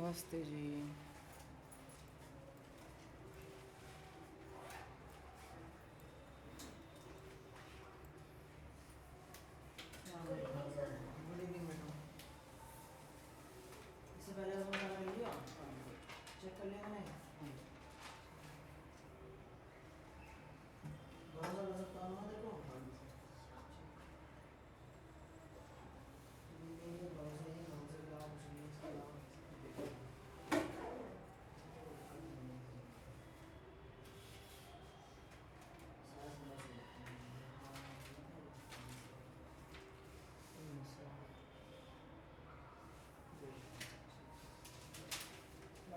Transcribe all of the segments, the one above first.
नमस्ते जी। Good evening madam. इससे पहले आपने खाना ले लिया? चेक कर लिया मैंने। भरोसा कर सकता हूँ ना तेरे को? मेरे भरोसे ही भरोसे के अलावा कुछ नहीं है, इसके अलावा सांस लेना शुरू करते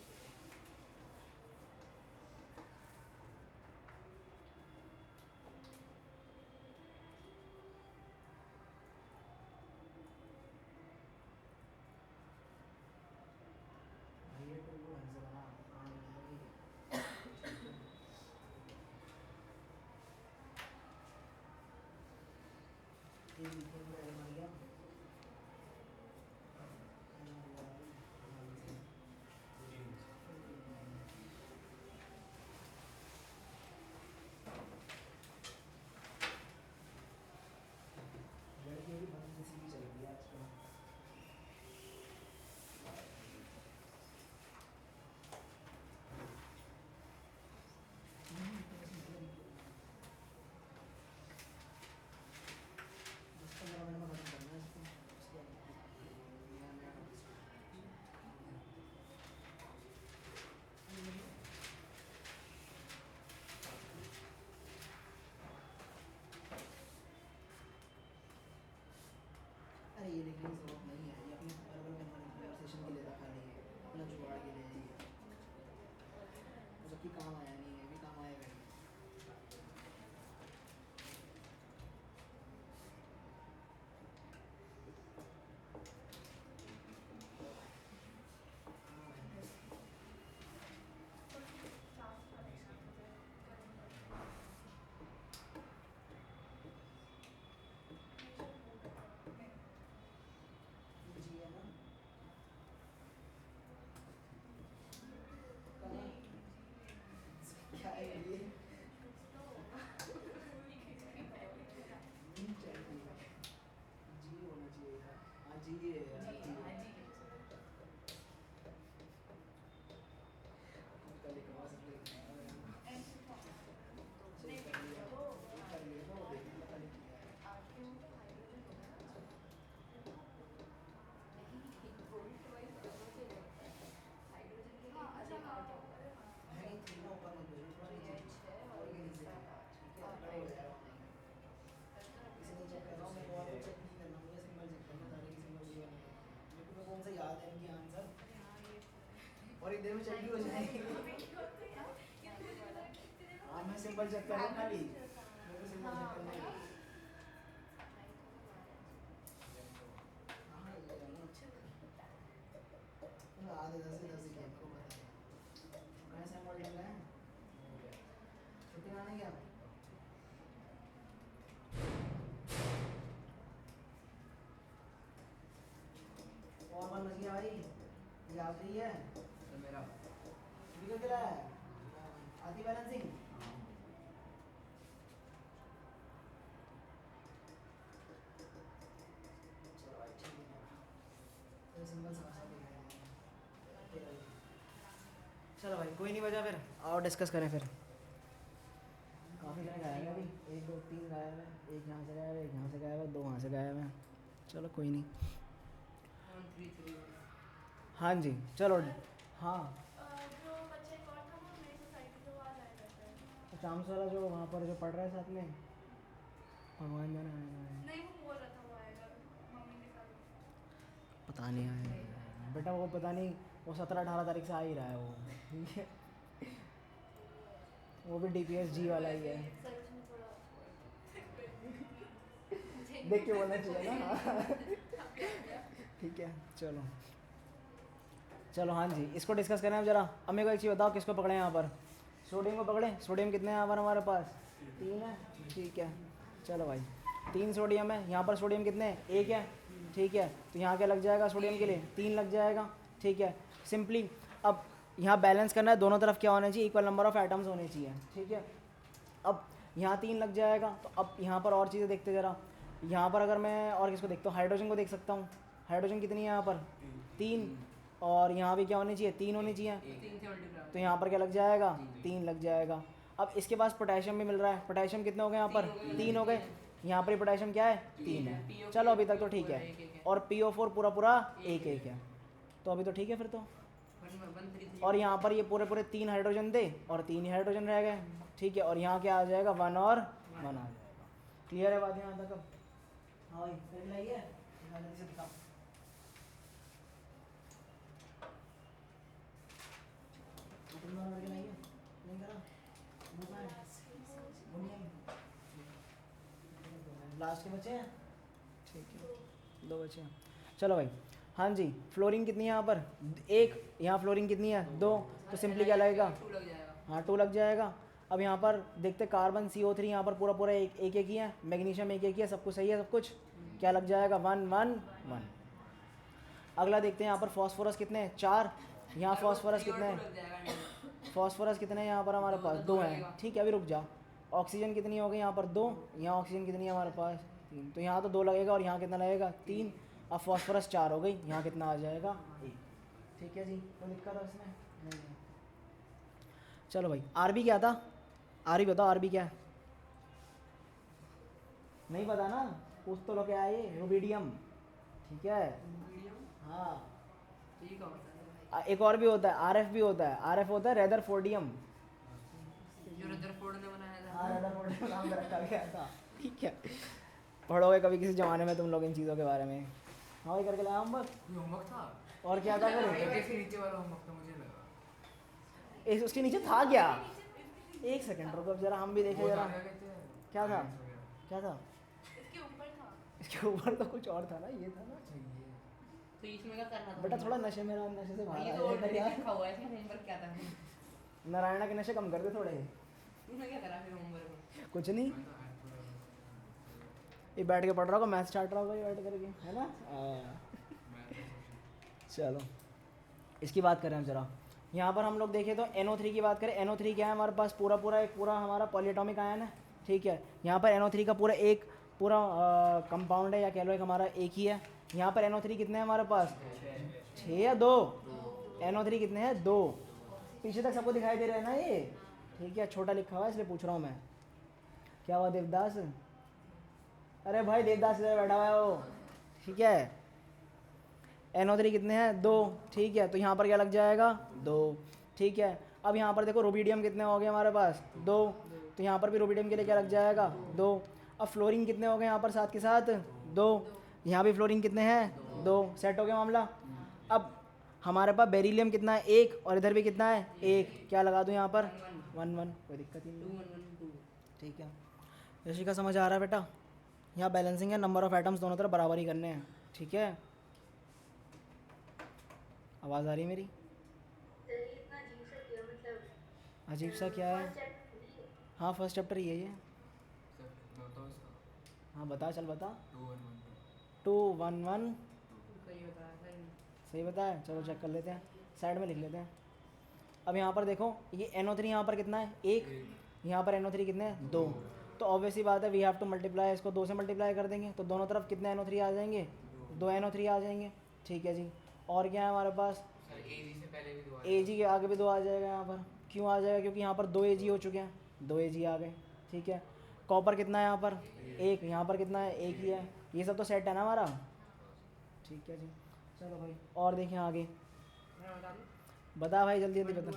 हैं। ये तो वो है ज़रा ये लिखने में मर गया। लड़की भी बंद किसी की चल रही है आजकल। अरे ये देखने की जरूरत नहीं है, ये अपने बराबर में हमारे कन्वर्सेशन के लिए रखा नहीं है, अपना जुगाड़ के लिए नहीं है, जबकि काम आया नहीं है, अभी काम आएगा नहीं। जी है ना? क्या है ये? जी होना चाहिए था। हाँ जी है यार, जी है। कल एक आवाज़ चेक कर लिया, कर लिया तो देखना पता नहीं क्या है। नहीं थी ना ऊपर में कुछ ऊपर नीचे और ये नीचे ठीक है, बड़ा हो जाएगा ऑनलाइन। इसे नहीं चेक कर रहा हूँ मैं, और चेक नहीं करना मुझे, सिंबल चेक करना था, कि सिंबल ये नहीं है मेरे को, कौन सा याद है इनकी आंसर और इधर में चेक भी हो जाएगी। हाँ मैं सिंबल चेक कर रहा हूँ खाली, मेरे को सिंबल चेक करना है। हाँ ये आधे 10 ही गेम को पता है। मैं सिंबल ढंग है छुट्टी माने क्या और मन बच गया भाई, ये आप ही है तो मेरा वीडियो क्या है आदि बैलेंसिंग। चलो भाई ठीक है, तो सिंगल समस्या भी है। चलो भाई कोई नहीं बजा, फिर आओ डिस्कस करें फिर। काफ़ी जने गायब है अभी, 1 2 3 गायब है, एक यहाँ से गायब है, एक यहाँ से गायब है, 2 वहाँ से गायब है। चलो कोई नहीं। हाँ जी चलो। हाँ तो चांस वाला जो वहाँ पर जो पढ़ रहा है साथ में, भगवान जाने आएगा नहीं, वो बोल रहा था वो आएगा, मम्मी ने कहा पता नहीं आएगा बेटा, वो पता नहीं, वो 17-18 तारीख से आ ही रहा है वो। ठीक है वो भी DPS जी वाला ही है। देख के बोलना चाहिए ना। ठीक है चलो चलो। हाँ जी इसको डिस्कस करें अब जरा। अब मेरे को एक चीज़ बताओ, किसको पकड़े यहाँ पर? सोडियम को पकड़े। सोडियम कितने हैं यहाँ पर हमारे पास? 3 है। ठीक है चलो भाई 3 सोडियम है यहाँ पर। सोडियम कितने हैं? 1 है। ठीक है तो यहाँ क्या लग जाएगा सोडियम के लिए? 3 लग जाएगा। ठीक है। सिंपली अब यहाँ बैलेंस करना है, दोनों तरफ क्या होना चाहिए, इक्वल नंबर ऑफ एटम्स होने चाहिए, ठीक है। अब यहाँ 3 लग जाएगा, तो अब यहाँ पर और चीज़ें देखते ज़रा। यहाँ पर अगर मैं और किसको देखता हूँ, हाइड्रोजन को देख सकता हूँ। हाइड्रोजन कितनी है यहाँ पर, 3, और यहाँ भी क्या होनी चाहिए, 3 होनी चाहिए। तो यहाँ पर क्या लग जाएगा, 3 लग जाएगा। अब इसके पास पोटेशियम भी मिल रहा है, पोटेशियम कितने हो गए यहाँ पर, 3 हो गए। यहाँ पर पोटेशियम क्या है, 3 है। चलो अभी तक तो ठीक है। और PO4 पूरा पूरा 1 1 है, तो अभी तो ठीक है फिर तो। और यहाँ पर ये पूरे पूरे 3 हाइड्रोजन थे और 3 ही हाइड्रोजन रह गए, ठीक है। और यहाँ क्या आ जाएगा, 1 और 1 आ जाएगा। क्लियर है बात यहाँ तक? अब हाँ भाई पेन लाइए, जल्दी से दिखाओ। लास्ट के बचे हैं, ठीक है, 2 बचे हैं। चलो भाई, हाँ जी। फ्लोरीन कितनी है यहाँ पर, 1। यहाँ फ्लोरीन कितनी है, 2। तो सिंपली क्या लगेगा, हाँ 2 लग जाएगा। अब यहाँ पर देखते कार्बन CO3 यहाँ पर पूरा पूरा एक एक ही है, मैग्नीशियम एक ही है, सब कुछ सही है, सब कुछ क्या लग जाएगा, 1 1 1। अगला देखते हैं यहाँ पर फॉस्फोरस कितने हैं, 4। यहाँ फॉस्फोरस कितने हैं, फॉस्फोरस कितने हैं यहाँ पर हमारे पास, 2 हैं, ठीक है। अभी रुक जा। ऑक्सीजन कितनी हो गई यहाँ पर, 2। यहाँ ऑक्सीजन कितनी है हमारे पास, 3। तो यहाँ तो 2 लगेगा और यहाँ कितना लगेगा, 3। अब फॉस्फोरस 4 हो गई, यहाँ कितना आ जाएगा, 1। ठीक है जी, कोई दिक्कत है इसमें, नहीं है। चलो भाई, आरबी क्या था, आरबी बताओ, आरबी क्या है, नहीं पता ना, पूछ तो लो क्या है ये, रूबिडियम, ठीक है। हाँ एक और भी होता है, आरएफ भी होता है, आरएफ होता है रेदरफोर्डियम, जो रदरफोर्ड ने बनाया था। हाँ रेदरफोर्डियम नाम रखा गया था, ठीक है। पढ़ोगे कभी किसी ज़माने में तुम लोग इन चीज़ों के बारे में। हाँ वही करके लाया होमवर्क, होमवर्क था और क्या था फिर, कैसे नीचे वाला होमवर्क था मुझे लगा। उसके नीचे था क्या, एक सेकंड रुको जरा, हम भी देखें जरा, क्या था, क्या था, इसके ऊपर तो कुछ और था ना, ये था ना। तो इसमें क्या करना था बेटा थोड़ा नशे में नशे से बाहर ये आ तो जाए ऑलरेडी यार। लिखा हुआ है इसमें, होमवर्क क्या था। नारायणा के नशे कम कर दे थोड़े। तूने क्या करा फिर होमवर्क में? कुछ नहीं, ये बैठ के पढ़ रहा होगा, मैथ स्टार्ट रहा होगा ये बैठ करके, है ना। चलो इसकी बात करें हम जरा। यहाँ पर हम लोग देखें तो NO3 की बात करें, NO3 क्या है हमारे पास, पूरा पूरा एक पूरा हमारा पॉलीएटॉमिक आयन है, ठीक है। यहाँ पर NO3 का पूरा एक पूरा कंपाउंड है, या कह लो एक हमारा एक ही है। यहाँ पर NO3 कितने हैं हमारे पास, 6 या 2, NO3 कितने हैं, 2। पीछे तक सबको दिखाई दे रहा है ना ये, ठीक है। छोटा लिखा हुआ है इसलिए पूछ रहा हूँ मैं। क्या हुआ देवदास, अरे भाई देवदास इधर बैठा हुआ है वो, ठीक है। NO3 कितने हैं, 2, ठीक है। तो यहाँ पर क्या लग जाएगा, 2, ठीक है। अब यहाँ पर देखो रूबिडियम कितने हो गए हमारे पास, 2। तो यहाँ पर भी रूबिडियम के लिए क्या लग जाएगा, 2। अब फ्लोरीन कितने हो गए यहाँ पर साथ के साथ, 2। यहाँ भी फ्लोरीन कितने हैं, 2। सेट हो गया मामला। अब हमारे पास बेरिलियम कितना है, 1, और इधर भी कितना है, 1। क्या लगा दूँ यहाँ पर, 1 1, कोई दिक्कत ही नहीं, ठीक है। यशिका समझ आ रहा है बेटा, यहाँ बैलेंसिंग है, नंबर ऑफ एटम्स दोनों तरफ बराबर ही करने हैं, ठीक है। आवाज़ आ रही है मेरी, अजीब सा क्या है, हाँ फर्स्ट चैप्टर ही है ये, हाँ बता, चल बता। 2 1 1, सही बताया, चलो चेक कर लेते हैं, साइड में लिख लेते हैं। अब यहाँ पर देखो ये NO3 यहाँ पर कितना है, 1। यहाँ पर NO3 कितने हैं, 2। तो ऑब्वियसली बात है वी हैव टू मल्टीप्लाई, इसको 2 से मल्टीप्लाई कर देंगे तो दोनों तरफ कितने NO3 आ जाएंगे, 2 NO3 आ जाएंगे, ठीक है जी। और क्या है हमारे पास, AG के आगे भी 2 आ जाएगा यहाँ पर, क्यों आ जाएगा, क्योंकि यहाँ पर 2 AG हो चुके हैं, 2 AG आ गए, ठीक है। कॉपर कितना है यहाँ पर, 1। यहाँ पर कितना है, 1 ही है। ये सब तो सेट है ना हमारा, ठीक है जी। चलो भाई और देखें आगे, बता भाई जल्दी जल्दी बता।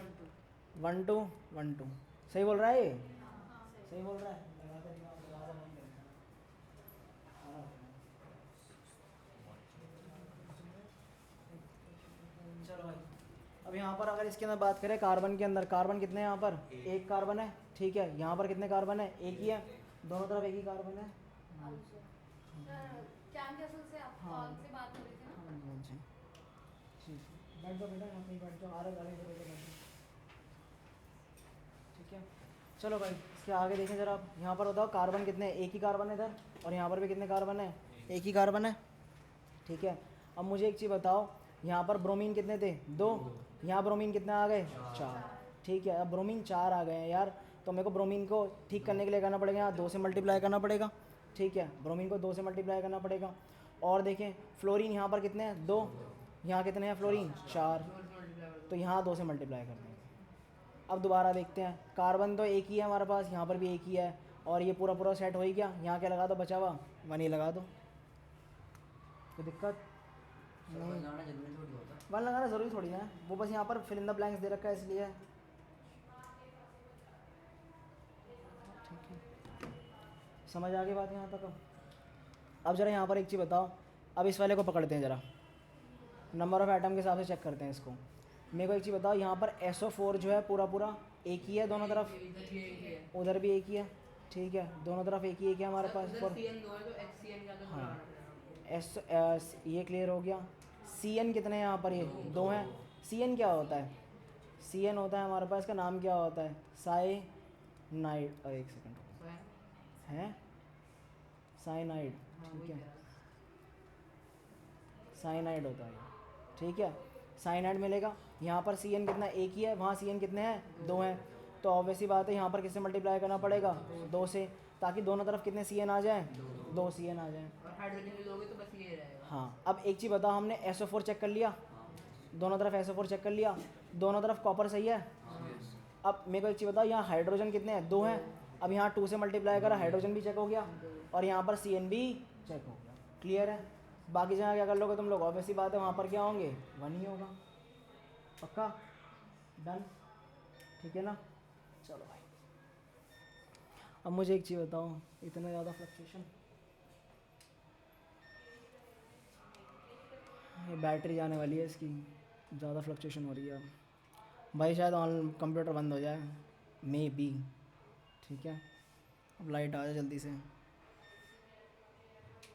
1 2 1 2, सही बोल रहा है ये, सही बोल रहा है। चलो भाई अब यहाँ पर अगर इसके अंदर बात करें, कार्बन के अंदर कार्बन कितने हैं यहाँ पर, 1 कार्बन है, ठीक है। यहाँ पर कितने कार्बन है, 1 ही है, दोनों तरफ 1 ही कार्बन है। हाँ जी, बैठ जाओ बेटा, यहाँ पे बैठ जाओ, आ रहे बैठ जाओ, ठीक है। चलो भाई इसके आगे देखें जरा आप, यहाँ पर बताओ कार्बन कितने हैं, 1 ही कार्बन है इधर, और यहाँ पर भी कितने कार्बन है, 1 ही कार्बन है, ठीक है। अब मुझे एक चीज़ बताओ, यहाँ पर ब्रोमीन कितने थे 2, यहाँ ब्रोमीन कितने आ गए 4। ठीक है, अब ब्रोमीन 4 आ गए हैं यार, तो मेरे को ब्रोमीन को ठीक करने के लिए करना पड़ेगा, यहाँ 2 से मल्टीप्लाई करना पड़ेगा। ठीक है, ब्रोमीन को 2 से मल्टीप्लाई करना पड़ेगा। और देखें फ्लोरीन यहाँ पर कितने हैं 2, यहाँ कितने हैं फ्लोरीन 4, तो यहाँ 2 से मल्टीप्लाई कर देंगे। अब दोबारा देखते हैं, कार्बन तो एक ही है हमारे पास, यहाँ पर भी एक ही है, और ये पूरा पूरा सेट हो ही गया। यहाँ क्या लगा दो बचा हुआ 1 ही लगा दो, कोई दिक्कत नहीं। 1 लगाना ज़रूरी थोड़ी ना है, वो बस यहाँ पर फिल इन द ब्लैंक्स दे रखा है इसलिए। ठीक है, समझ आ गई बात यहाँ तक। अब ज़रा यहाँ पर एक चीज़ बताओ, अब इस वाले को पकड़ते हैं ज़रा, नंबर ऑफ़ एटम के हिसाब से चेक करते हैं इसको। मेरे को एक चीज़ बताओ, यहाँ पर SO4 जो है पूरा पूरा एक ही है दोनों तरफ, उधर भी एक ही है। ठीक है, दोनों तरफ एक ही है हमारे पास। हाँ ये क्लियर हो गया। CN कितने हैं यहाँ पर, ये 2 हैं। CN क्या होता है, CN होता है हमारे पास, इसका नाम क्या होता है साइनाइड। एक सेकंड है, साइनाइड। ठीक है, साइनाइड होता है। ठीक है, साइनाइड मिलेगा। यहाँ पर CN कितना एक ही है, वहाँ CN कितने हैं 2 हैं, तो ऑब्वियसली बात है यहाँ पर किससे मल्टीप्लाई करना पड़ेगा 2 से, ताकि दोनों तरफ कितने CN आ जाएँ 2 CN आ जाएँ। और हाइड्रोजन भी लोगे तो बस ये रहेगा। हाँ, अब एक चीज़ बताओ, हमने SO4 चेक कर लिया, दोनों तरफ SO4 चेक कर लिया, दोनों तरफ कॉपर सही है। अब मेरे को एक चीज़ बताओ, यहाँ हाइड्रोजन कितने हैं 2 हैं, अब यहाँ 2 से मल्टीप्लाई करा, हाइड्रोजन भी चेक हो गया, और यहाँ पर CN भी चेक हो गया। क्लियर है, बाकी जगह क्या कर लोगे तुम लोग, ऑब्वियसली बात है वहाँ पर क्या होंगे 1 ही होगा। पक्का, डन, ठीक है ना। चलो भाई, अब मुझे एक चीज़ बताओ, इतना ज़्यादा फ्लक्चुएशन, ये बैटरी जाने वाली है इसकी, ज़्यादा फ्लक्चुएशन हो रही है भाई, शायद ऑन कंप्यूटर बंद हो जाए, मे बी। ठीक है, अब लाइट आ जाए जल्दी से।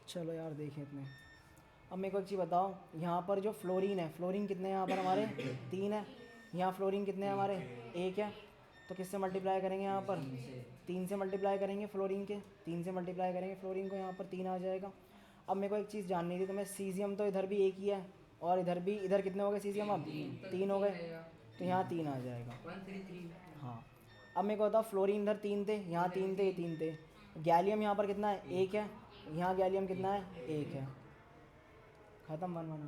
चलो यार देखें इतने। अब मेरे को एक चीज़ बताओ, यहाँ पर जो फ्लोरीन है, फ्लोरीन कितने हैं यहाँ पर हमारे 3 है, यहाँ फ्लोरीन कितने हैं हमारे 1 है, तो किससे मल्टीप्लाई करेंगे यहाँ पर 3 से मल्टीप्लाई करेंगे फ्लोरीन के, 3 से मल्टीप्लाई करेंगे फ्लोरीन को, यहाँ पर 3 आ जाएगा। अब मेरे को एक चीज़ जाननी थी, तो मैं सीजियम तो इधर भी एक ही है, और इधर भी, इधर कितने हो गए सीजियम, अब 3 हो गए, तो यहाँ 3 आ जाएगा। 133। हाँ, अब मेरे को बताओ, फ्लोरीन इधर 3 थे, यहाँ 3 थे, ये 3 थे, गैलियम यहाँ पर कितना है 1 है, यहाँ गैलियम कितना है 1 है, ख़त्म 1 1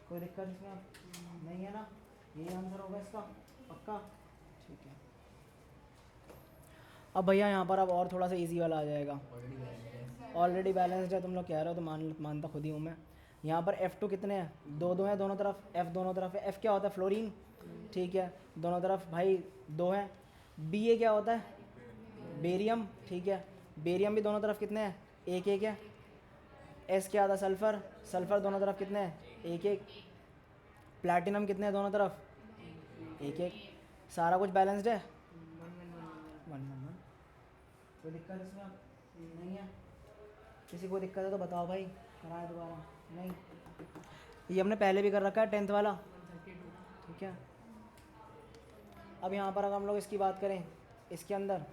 कोई दिक्कत इसमें नहीं है ना, यही आंसर होगा इसका पक्का। ठीक है, अब भैया यहाँ पर अब और थोड़ा सा इजी वाला आ जाएगा। ऑलरेडी बैलेंस्ड है, तुम लोग कह रहे हो तो मानता खुद ही हूँ मैं। यहाँ पर F2 कितने हैं 2 2 हैं दोनों तरफ, F दोनों तरफ है। F क्या होता है फ्लोरीन, ठीक है, दोनों तरफ भाई 2 हैं। BA क्या होता है बेरियम, ठीक है, बेरियम भी दोनों तरफ कितने हैं 1 1 है। S क्या आता है सल्फ़र, सल्फ़र दोनों तरफ कितने हैं 1 1। प्लैटिनम कितने हैं दोनों तरफ 1 1। सारा कुछ बैलेंस्ड है 1 1 1। कोई दिक्कत इसमें नहीं है, किसी को दिक्कत है तो बताओ भाई, कराएं दोबारा। नहीं, ये हमने पहले भी कर रखा है 10th वाला, ठीक है। अब यहाँ पर अगर हम लोग इसकी बात करें, इसके अंदर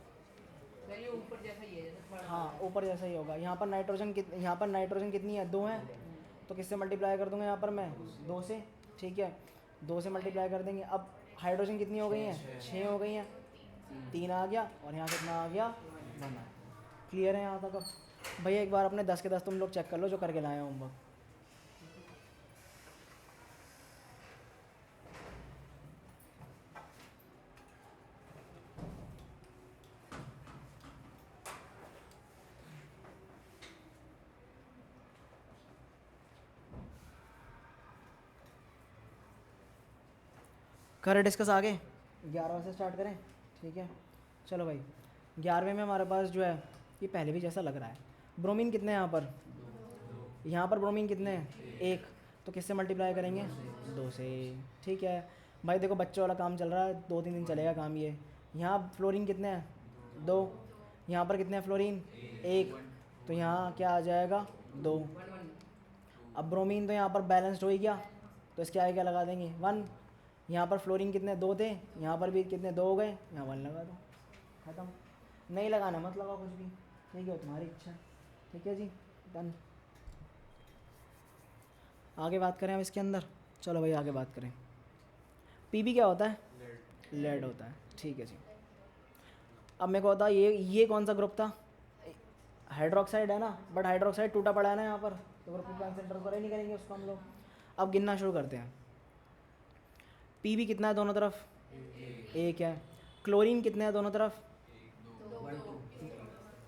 चलिए ऊपर जैसा ही है, जैसा थोड़ा हाँ ऊपर जैसा ही होगा। यहाँ पर नाइट्रोजन यहाँ पर नाइट्रोजन कितनी है 2 है, तो किससे मल्टीप्लाई कर दूंगा यहाँ पर मैं 2 से, ठीक है, 2 से मल्टीप्लाई कर देंगे। अब हाइड्रोजन कितनी हो गई हैं 6 हो गई हैं, 3 आ गया, और यहाँ कितना आ गया 1 आ गया। क्लियर है यहाँ तक। अब भैया एक बार अपने 10 के 10 तुम लोग चेक कर लो जो करके लाए हो होमवर्क। करें डिस्कस आगे, 11वें से स्टार्ट करें, ठीक है। चलो भाई, 11वें में हमारे पास जो है, ये पहले भी जैसा लग रहा है, ब्रोमीन कितने हैं यहाँ पर ब्रोमीन कितने हैं 1, तो किससे मल्टीप्लाई करेंगे 2 से, ठीक है। भाई देखो बच्चों वाला काम चल रहा है, 2-3 दिन चलेगा काम ये। यहाँ फ्लोरीन कितने हैं 2, यहाँ पर कितने हैं फ्लोरीन 1, तो यहाँ क्या आ जाएगा 2। अब ब्रोमीन तो यहाँ पर बैलेंस्ड हो ही गया, तो इसके आगे क्या लगा देंगे 1। यहाँ पर फ्लोरीन कितने 2 थे, यहाँ पर भी कितने 2 हो गए, यहाँ 1 लगा दो, ख़त्म। नहीं लगाना मत लगाओ कुछ भी, ठीक है, तुम्हारी इच्छा, ठीक है जी, डन। आगे बात करें अब इसके अंदर। चलो भाई आगे बात करें। पीबी क्या होता है? लेड होता है। ठीक है जी। अब मेरे को बता ये कौन सा ग्रुप था? हाइड्रोक्साइड है ना, बट हाइड्रोक्साइड टूटा पड़ा है ना यहाँ पर, तो ग्रुप कैंसिल ट्रांसफर ही नहीं करेंगे उसको हम लोग। अब गिनना शुरू करते हैं। पीबी कितना है दोनों तरफ? एक है। क्लोरीन कितने हैं दोनों तरफ?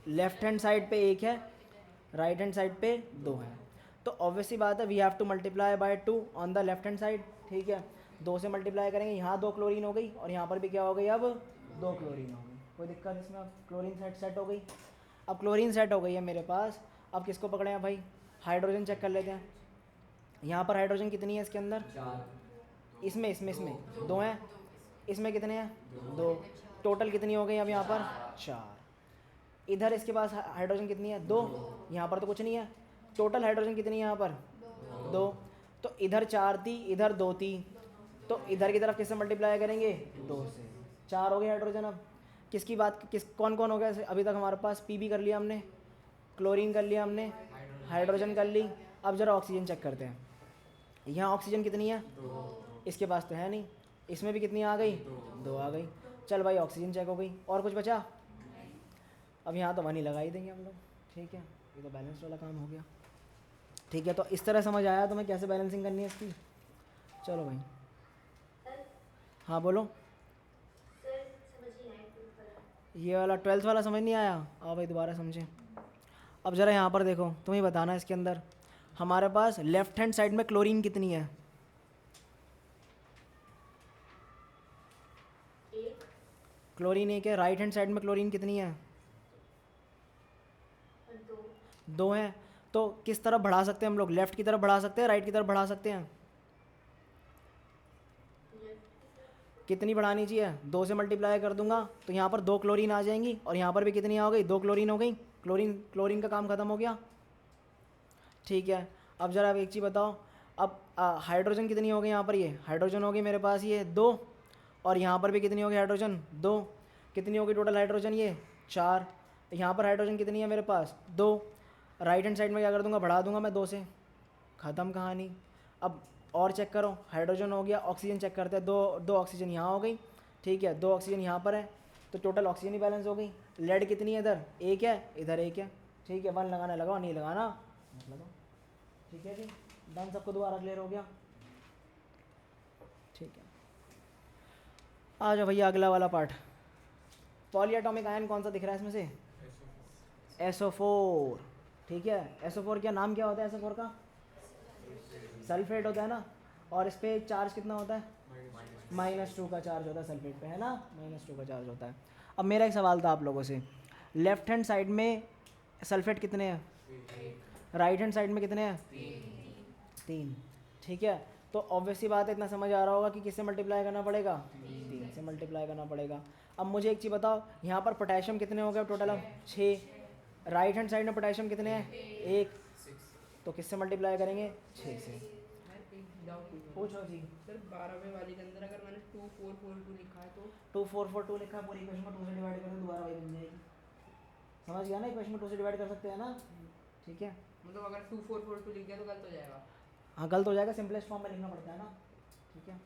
लेफ्ट हैंड साइड पे एक है, राइट हैंड साइड पे दो है। तो ऑब्वियसली बात है we have to multiply by 2 on the left hand side. ठीक है, 2 से मल्टीप्लाई करेंगे, यहाँ 2 क्लोरीन हो गई और यहाँ पर भी क्या हो गई, अब 2 क्लोरीन हो गई। कोई दिक्कत इसमें? अब क्लोरीन सेट हो गई। अब क्लोरीन सेट हो गई है मेरे पास। अब किसको पकड़े हैं भाई? हाइड्रोजन चेक कर लेते हैं। यहाँ पर हाइड्रोजन कितनी है इसके अंदर? इसमें 2 हैं। इसमें कितने हैं? 2। टोटल कितनी हो गई अब यहाँ पर? 4। इधर इसके पास हाइड्रोजन कितनी है? 2। यहाँ पर तो कुछ नहीं है। टोटल हाइड्रोजन कितनी है यहाँ पर? 2। तो इधर 4 थी, इधर 2 थी, तो इधर की तरफ किससे मल्टीप्लाई करेंगे? 2 से। 4 हो गए हाइड्रोजन। अब किसकी बात, कौन कौन हो गया अभी तक हमारे पास? पीबी कर लिया हमने, क्लोरीन कर लिया हमने, हाइड्रोजन कर ली। अब ज़रा ऑक्सीजन चेक करते हैं। यहाँ ऑक्सीजन कितनी है? इसके पास तो है नहीं। इसमें भी कितनी आ गई? 2 आ गई। चल भाई ऑक्सीजन चेक हो गई। और कुछ बचा? अब यहाँ तो 1 ही लगा ही देंगे हम लोग। ठीक है, ये तो बैलेंस वाला काम हो गया। ठीक है, तो इस तरह समझ आया तुम्हें कैसे बैलेंसिंग करनी है इसकी? चलो भाई। हाँ बोलो। ये वाला 12th वाला समझ नहीं आया? आओ भाई दोबारा समझें। अब ज़रा यहाँ पर देखो, तुम्हें बताना इसके अंदर हमारे पास लेफ्ट हैंड साइड में क्लोरीन कितनी है? क्लोरीन 1 है। राइट हैंड साइड में क्लोरीन कितनी है? 2 है। तो किस तरफ बढ़ा सकते हैं हम लोग? लेफ्ट की तरफ बढ़ा सकते हैं, राइट की तरफ बढ़ा सकते हैं? कितनी बढ़ानी चाहिए? 2 से मल्टीप्लाई कर दूंगा तो यहाँ पर 2 क्लोरीन आ जाएंगी और यहाँ पर भी कितनी आ गई? 2 क्लोरीन हो गई। क्लोरीन का काम ख़त्म हो गया। ठीक है, अब ज़रा आप एक चीज़ बताओ। अब हाइड्रोजन कितनी हो गई यहाँ पर? ये हाइड्रोजन हो गई मेरे पास ये 2, और यहाँ पर भी कितनी हो गई हाइड्रोजन? 2। कितनी होगी टोटल हाइड्रोजन? ये 4। यहाँ पर हाइड्रोजन कितनी है मेरे पास? 2। राइट हैंड साइड में क्या कर दूंगा? बढ़ा दूंगा मैं 2 से। ख़त्म कहानी। अब और चेक करो, हाइड्रोजन हो गया। ऑक्सीजन चेक करते हैं। 2 ऑक्सीजन यहाँ हो गई। ठीक है, 2 ऑक्सीजन यहाँ पर है, तो टोटल ऑक्सीजन ही बैलेंस हो गई। लेड कितनी है? इधर 1 है, इधर 1 है। ठीक है, 1 लगाना लगाओ, नहीं लगाना मत लगाओ। ठीक है जी, डन। सबको दोबारा क्लियर हो गया? ठीक है, आ जाओ भैया अगला वाला पार्ट। पॉलीएटॉमिक आयन कौन सा दिख रहा है इसमें से? SO4। ठीक है, SO4 क्या नाम क्या होता है? SO4 का सल्फेट होता है ना। और इस पर चार्ज कितना होता है? -2 का चार्ज होता है सल्फेट पे, है ना? -2 का चार्ज होता है। अब मेरा एक सवाल था आप लोगों से, लेफ्ट हैंड साइड में सल्फेट कितने हैं? राइट हैंड साइड में कितने हैं? 3। ठीक है, तो ऑब्वियसली बात है, इतना समझ आ रहा होगा कि किससे मल्टीप्लाई करना पड़ेगा? 3 से मल्टीप्लाई करना पड़ेगा। अब मुझे एक चीज़ बताओ, यहाँ पर पोटेशियम कितने हो गए टोटल? अब 6। राइट हैंड साइड में पोटेशियम कितने हैं? 1। तो किससे मल्टीप्लाई करेंगे? 6 से। पूछो जी। सर 12वें वाले के अंदर अगर मैंने 2442 लिखा है तो 2442 लिखा है, पूरी इक्वेशन को 2 से डिवाइड करें, दोबारा वही बन जाएगी। समझ गया ना? इक्वेशन को 2 से डिवाइड कर सकते हैं ना? ठीक है, मतलब अगर 2442 लिख दिया तो गलत हो जाएगा। हाँ गलत हो जाएगा, सिंपलेस्ट फॉर्म में लिखना पड़ता है ना। ठीक है,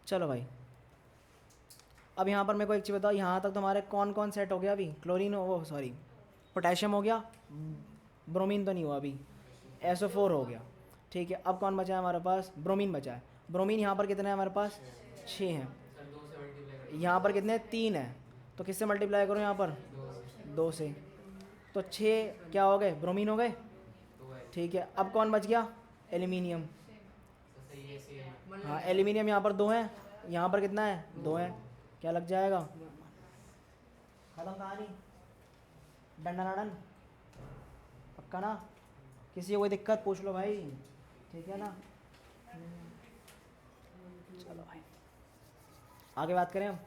चलो भाई। अब यहाँ पर मेरे को एक चीज़ बताओ, यहाँ तक तुम्हारे कौन कौन सेट हो गया? अभी क्लोरीन वो सॉरी पोटेशियम हो गया, ब्रोमीन तो नहीं हुआ अभी, SO4 हो गया। ठीक है, अब कौन बचा है हमारे पास? ब्रोमीन बचा है। ब्रोमीन यहाँ पर कितने हैं हमारे पास? 6 हैं। यहाँ पर कितने? 3 है। तो किससे मल्टीप्लाई करो यहाँ पर? 2 से। तो 6 क्या हो गए? ब्रोमीन हो गए। ठीक है, अब कौन बच गया? एल्यूमिनियम। हाँ, एल्यूमिनियम यहाँ पर 2 है, यहाँ पर कितना है? 2 है। क्या लग जाएगा? खत्म कहानी। डन। पक्का ना? किसी को कोई दिक्कत पूछ लो भाई। ठीक है ना? चलो भाई आगे बात करें हम।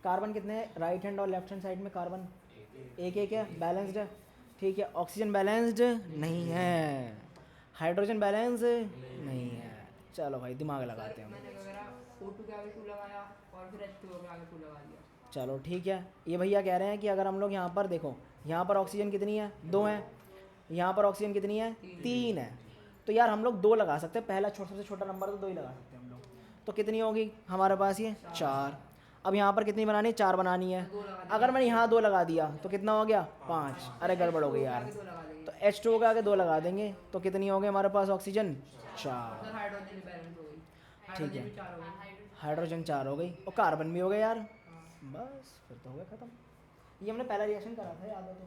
कार्बन कितने हैं राइट हैंड और लेफ्ट हैंड साइड में? कार्बन 1 है, बैलेंस्ड है। ठीक है, ऑक्सीजन बैलेंस्ड नहीं है, हाइड्रोजन बैलेंस नहीं है। चलो भाई दिमाग लगाते हैं हम। मैंने वगैरह O2 के आगे 2 लगाया और फिर H2O के आगे 2 लगा दिया। चलो ठीक है, ये भैया कह रहे हैं कि अगर हम लोग यहाँ पर देखो, यहाँ पर ऑक्सीजन कितनी है? 2 है। यहाँ पर ऑक्सीजन कितनी है? 3 है। तो यार हम लोग 2 लगा सकते हैं, पहला सबसे छोटा नंबर तो 2 ही लगा सकते हैं हम लोग। तो कितनी होगी हमारे पास ये 4। अब यहाँ पर कितनी बनानी है, 4 बनानी है। दो लगा अगर मैंने यहाँ 2 लगा दिया तो कितना हो गया 5। अरे गड़बड़ हो गई यार। दो लगा देंगे तो H2O के आगे 2 लगा देंगे तो कितनी हो गई हमारे पास ऑक्सीजन 4। सर हाइड्रोजन भी बैलेंस हो गई। ठीक है। हाइड्रोजन भी 4 हो गई। हाइड्रोजन 4 हो गई और कार्बन भी हो गया यार। बस फिर तो हो गया ख़त्म। ये हमने पहला रिएक्शन करा था, याद हो तो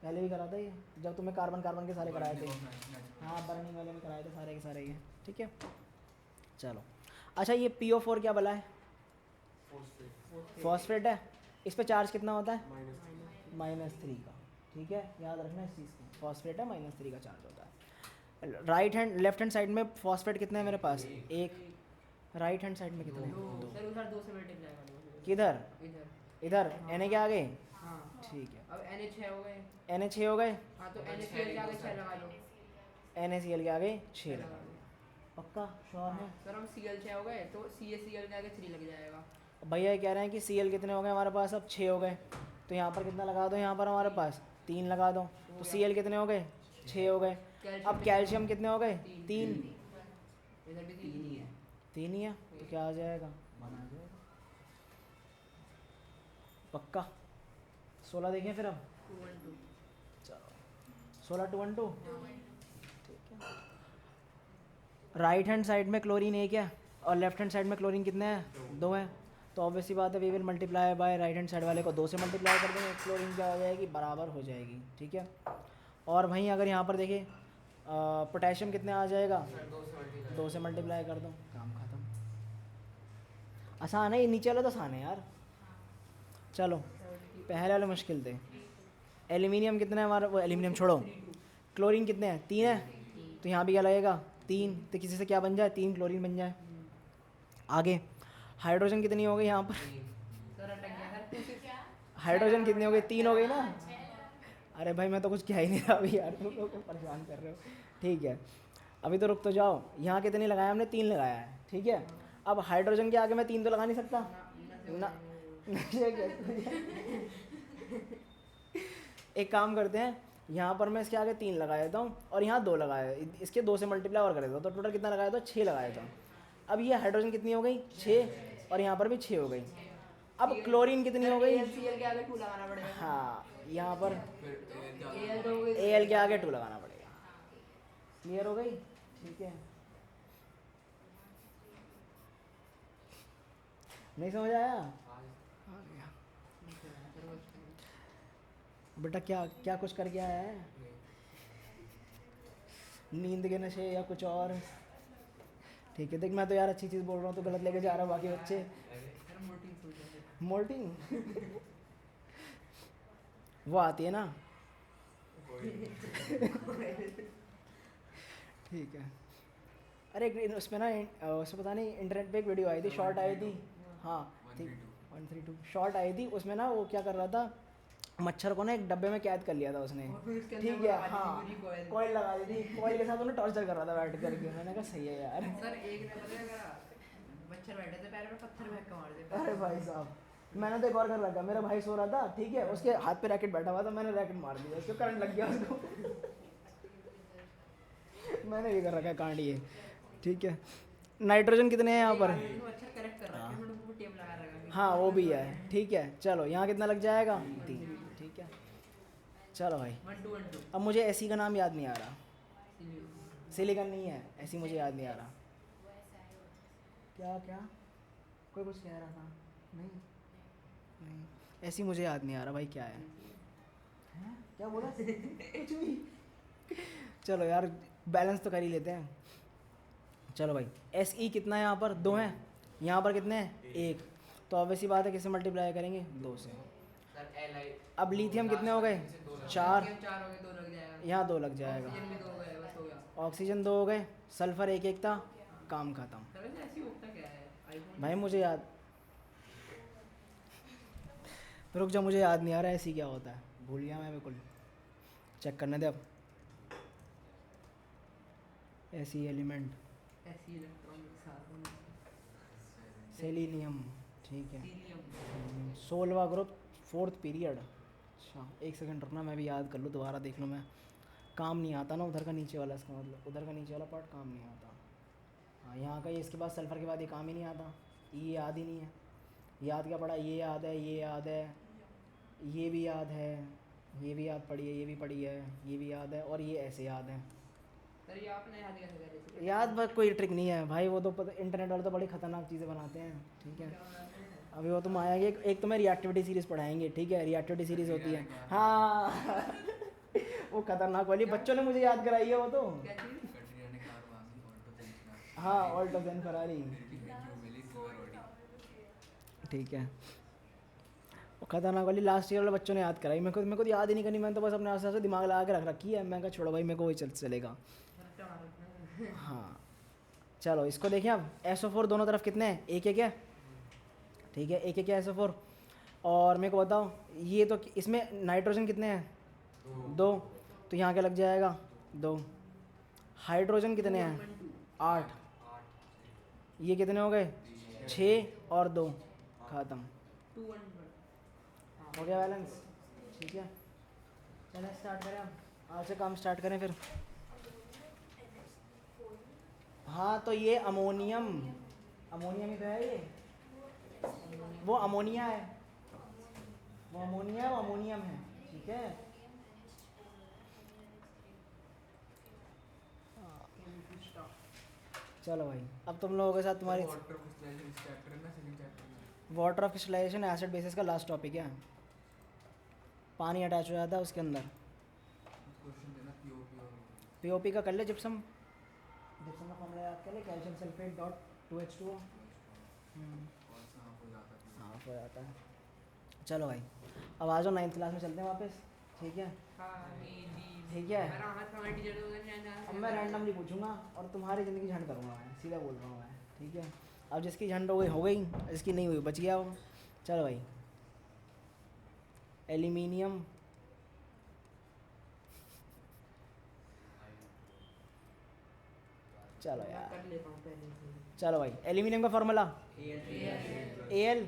पहले भी करा था ये, जब तुम्हें कार्बन कार्बन के सारे कराए थे। हाँ बर्निंग वाले में कराए थे सारे के सारे ये। ठीक है चलो। अच्छा ये PO4 क्या भला है? फॉस्फेट है। इस पे चार्ज कितना होता है? -3 का। ठीक है याद रखना इस चीज़ को, फॉस्फेट है -3 का चार्ज होता है। लेफ्ट हैंड साइड में फॉस्फेट कितने हैं मेरे पास? 1। राइट हैंड साइड में कितने हैं? 2। सर उधर 2 से मल्टीप्लाई कर दो। किधर? इधर। इधर Na के आगे। हाँ ठीक है अब Na6 हो गए। Na6 हो गए। हाँ तो NaCl के आगे 6 लगा लो। NaCl के आगे 6 लगा लगा लो। दो। पक्का श्योर है? सर हम Cl6 हो गए तो CaCl के आगे 3 लग जाएगा। भैया ये कह रहे हैं कि Cl कितने हो गए हमारे पास? अब 6 हो गए। तो यहाँ पर कितना लगा दो? यहाँ पर हमारे पास 3 लगा दो। तो Cl कितने हो गए? 6 हो गए। अब कैल्शियम कितने हो गए? 3। इधर भी 3 ही है। 3 ही है तो क्या आ जाएगा? 1 आ जाएगा। पक्का 16 देखें फिर अब। 2 1 2। चलो 16 2 1 2। ठीक है। राइट हैंड साइड में क्लोरीन 1 है और लेफ्ट हैंड साइड में क्लोरीन कितने हैं? 2 हैं। तो ऑब्वियसली बात है we will multiply by right hand side वाले को 2 से मल्टीप्लाई कर देंगे, क्लोरीन क्या हो जाएगी? बराबर हो जाएगी। ठीक है। और वहीं अगर यहाँ पर देखिए पोटेशियम कितने आ जाएगा? 2 से मल्टीप्लाई कर दो, काम खत्म। आसान है ये, नीचे वाला तो आसान है यार। चलो पहले वाले मुश्किल थे। एल्यूमिनियम कितना है हमारा? वो एल्यूमिनियम छोड़ो, क्लोरीन कितने हैं? 3 है। तो यहाँ भी क्या लगेगा? 3। तो किसी से क्या बन जाए? 3 क्लोरीन बन जाए। आगे हाइड्रोजन कितनी हो गई यहाँ पर? सर अटक गया सर। हाइड्रोजन कितनी हो गई? 3 हो गई ना। अरे भाई मैं तो कुछ कह ही नहीं रहा अभी यार, तुम लोग परेशान कर रहे हो। ठीक है अभी तो रुक तो जाओ। यहाँ कितनी लगाया हमने? 3 लगाया है। ठीक है अब हाइड्रोजन के आगे मैं 3 तो लगा नहीं सकता ना। एक काम करते हैं, यहाँ पर मैं इसके आगे 3 लगा देता हूँ और यहाँ 2 लगाया, इसके 2 से मल्टीप्लाई और कर देता हूँ तो टोटल कितना लगाया था? 6 लगाया था। अब ये हाइड्रोजन कितनी हो गई? 6 और यहाँ पर भी 6 हो गई। अब क्लोरीन कितनी हो गई? Cl के आगे 2 लगाना पड़ेगा। हाँ यहाँ पर Al तो हो गई। Al के आगे 2 लगाना पड़ेगा। क्लियर हो गई? ठीक है नहीं समझ आया? बेटा क्या क्या कुछ करके आया है? नींद के नशे या कुछ और? ठीक है देख मैं तो यार अच्छी चीज़ बोल रहा हूँ तो गलत लेके जा रहा हूँ बाकी बच्चे। सर मोल्टिंग फुल है। मोल्टिंग वो आती है ना। ठीक है। अरे उसमें ना उसमें पता नहीं इंटरनेट पे एक वीडियो आई थी, शॉर्ट आई थी। हाँ ठीक 132 शॉर्ट आई थी। उसमें ना वो क्या कर रहा था, मच्छर को ना एक डब्बे में कैद कर लिया था उसने। और फिर उसके अंदर ठीक वो है लगा दी हाँ पूरी coil। कॉइल लगा दी थी, कॉइल के साथ उन्हें टॉर्चर कर रहा था बैठ करके। मैंने कहा सही है यार। सर एक ने पता है क्या, मच्छर बैठे थे पैर में, पत्थर फेंक के मार दे। अरे भाई साहब मैंने तो एक और कर रखा, मेरा भाई सो रहा था ठीक है, उसके हाथ पे रैकेट बैठा हुआ था, मैंने रैकेट मार दिया, उसको करंट लग गया उसको। मैंने भी कर रखा है कांड ये। ठीक है नाइट्रोजन कितने हैं यहाँ पर? मच्छर करेक्ट कर रहा है, मैंने उनको टेप लगा रखा है। हाँ वो भी है। ठीक है चलो यहाँ कितना लग जाएगा? 3। ठीक है चलो भाई 1 2 1 2। अब मुझे एसी का नाम याद नहीं आ रहा। सिलिकॉन नहीं है, ऐसी मुझे याद नहीं आ रहा। क्या क्या कोई कुछ कह रहा था? नहीं नहीं ऐसी मुझे याद नहीं आ रहा भाई क्या है? हैं? क्या बोला? कुछ भी। चलो यार बैलेंस तो कर ही लेते हैं। चलो भाई SE कितना है यहाँ पर? 2 हैं। यहाँ पर कितने हैं? 1। तो ऑब्वियसली बात है किससे मल्टीप्लाई करेंगे? 2 से। सर Li अब लिथियम कितने हो गए? 4। 4 हो गए, 2 लग जाएगा। यहाँ 2 लग जाएगा। ऑक्सीजन भी 2 हो गए, बस हो गया। ऑक्सीजन 2 हो गए, सल्फर 1 था, काम खत्म। सर वैसे ऐसे ही होता क्या है? iPhone भाई मुझे याद रुक जा मुझे याद नहीं आ रहा ऐसी क्या होता है, भूल गया मैं बिल्कुल। चेक करने दे अब। ऐसी एलिमेंट ऐसी इलेक्ट्रॉन के साथ में सेलिनियम। ठीक है हीलियम। 16वां group 4th period. अच्छा 1 सेकंड रुकना मैं भी याद कर लूँ, दोबारा देख लूँ मैं। काम नहीं आता ना उधर का नीचे वाला, इसका मतलब उधर का नीचे वाला पार्ट काम नहीं आता। हाँ यहाँ का ये इसके बाद सल्फ़र के बाद ये काम ही नहीं आता, ये याद ही नहीं है। याद क्या पड़ा, ये याद है, ये याद है, ये भी याद है, ये भी याद पड़ी है, ये भी पड़ी है, ये भी याद है, और ये ऐसे याद है। सर ये आपने याद कैसे कर रहे थे? याद बस कोई ट्रिक नहीं है भाई, वो तो इंटरनेट वाले तो बड़ी ख़तरनाक चीज़ें बनाते हैं, ठीक है। अभी वो तुम आएंगे, एक तुम्हें रिएक्टिविटी सीरीज़ पढ़ाएंगे, ठीक है, रिएक्टिविटी सीरीज़ होती है, हाँ वो खतरनाक वाली बच्चों ने मुझे याद कराई है वो तो। क्या चीज़? कटरिया ने कार मांगी ऑल्टो टेंशन हाँ ऑल्टो ज़ेन फरारी, जो मिली सिल्वर ऑडी। ठीक है। वो खतरनाक वाली लास्ट ईयर वाले बच्चों ने याद कराई, मेरे को तो याद ही नहीं करनी, मैंने तो बस अपने आस पास दिमाग लगा के रख रखी है। मैं कहा छोड़ो भाई, मेरे को वही चलेगा। रट्टा मार रखना है। हाँ चलो इसको देखें अब, SO4 दोनों तरफ कितने हैं, एक एक है, ठीक है, एक एक है SO4। और मेरे को बताओ ये तो इसमें नाइट्रोजन कितने हैं, 2, तो यहाँ क्या लग जाएगा 2। हाइड्रोजन कितने हैं, 8, ये कितने हो गए 6 और 2, ख़त्म, 2 1 हो गया बैलेंस, ठीक है। चलें स्टार्ट करें, अब आज से काम स्टार्ट करें फिर। हाँ तो ये अमोनियम, अमोनियम ही तो है ये, वो अमोनिया है, वो अमोनिया वो अमोनियम है, ठीक है। चलो भाई अब तुम लोगों के साथ तुम्हारी वाटर क्रिस्टलाइजेशन इस चैप्टर में, सेकंड चैप्टर में water of crystallization acid basis का लास्ट टॉपिक है। पानी अटैच हो जाता है उसके अंदर। क्वेश्चन देना पीओपी और पीओपी का कर ले, जिप्सम, जिप्सम का फॉर्मूला याद कर ले, कैल्शियम सल्फेट डॉट 2H2O। कौन सा हाफ हो जाता है। हाँ हो जाता है। चलो भाई अब आ जाओ 9th क्लास में चलते हैं वापस, ठीक है। ठीक है। मेरा हाथ हमारे टीचर को करना है। अब मैं रैंडमली पूछूंगा और तुम्हारी ज़िंदगी झंड करूँगा, मैं सीधा बोल रहा हूँ मैं, ठीक है। अब जिसकी झंड हो गई, जिसकी नहीं हुई बच गया वो। चलो भाई एल्यूमिनियम, चलो यार, कर लेता हूँ पहले से। चलो भाई एल्यूमिनियम का formula Al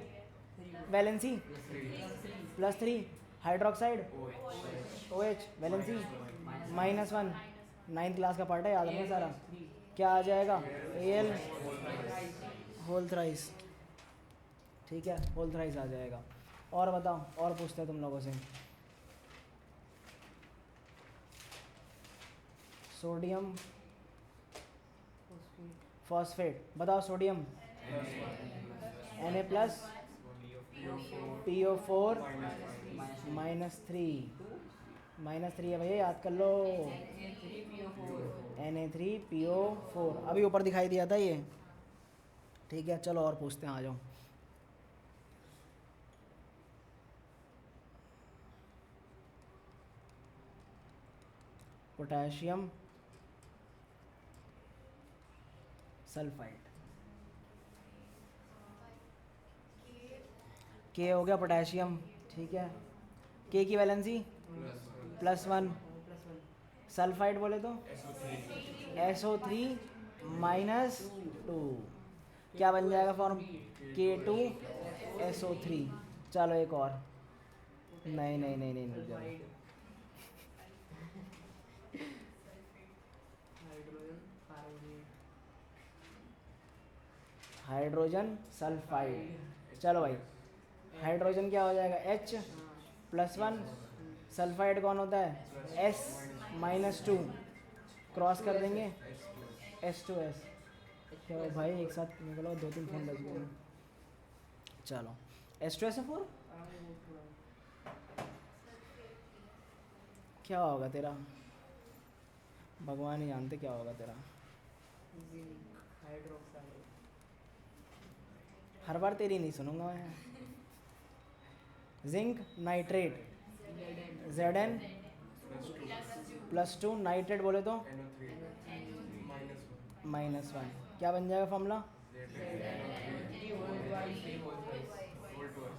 valency +3, hydroxide OH valency -1। 9th class का पार्ट है, याद रखना सारा। क्या आ जाएगा Al होल थ्राइस, ठीक है, होल थ्राइस आ जाएगा। और बताओ, और पूछते हैं तुम लोगों से। सोडियम फॉस्फेट, बताओ सोडियम Na+, PO4 -3, -3 है भैया, याद कर लो, Na3PO4, अभी ऊपर दिखाई दिया था ये, ठीक है। चलो और पूछते हैं, आ जाओ। पोटेशियम सल्फाइड, के हो गया पोटेशियम, ठीक है। के की वैलेंसी +1, सल्फाइड बोले तो SO3 -2, क्या बन जाएगा फॉर्म, K2SO3। चलो एक और, नहीं नहीं नहीं नहीं, नहीं चलो। हाइड्रोजन सल्फाइड, चलो भाई हाइड्रोजन क्या हो जाएगा H+1, सल्फाइड कौन होता है S-2, क्रॉस कर देंगे H2S। क्या भाई एक साथ निकलो, 2-3 फोन बज गए। चलो H2SO4 क्या होगा तेरा, भगवान ही जानते क्या होगा तेरा। हर बार तेरी नहीं सुनूंगा मैं। जिंक नाइट्रेट Zn+2, नाइट्रेट बोले तो -1, क्या बन जाएगा formula,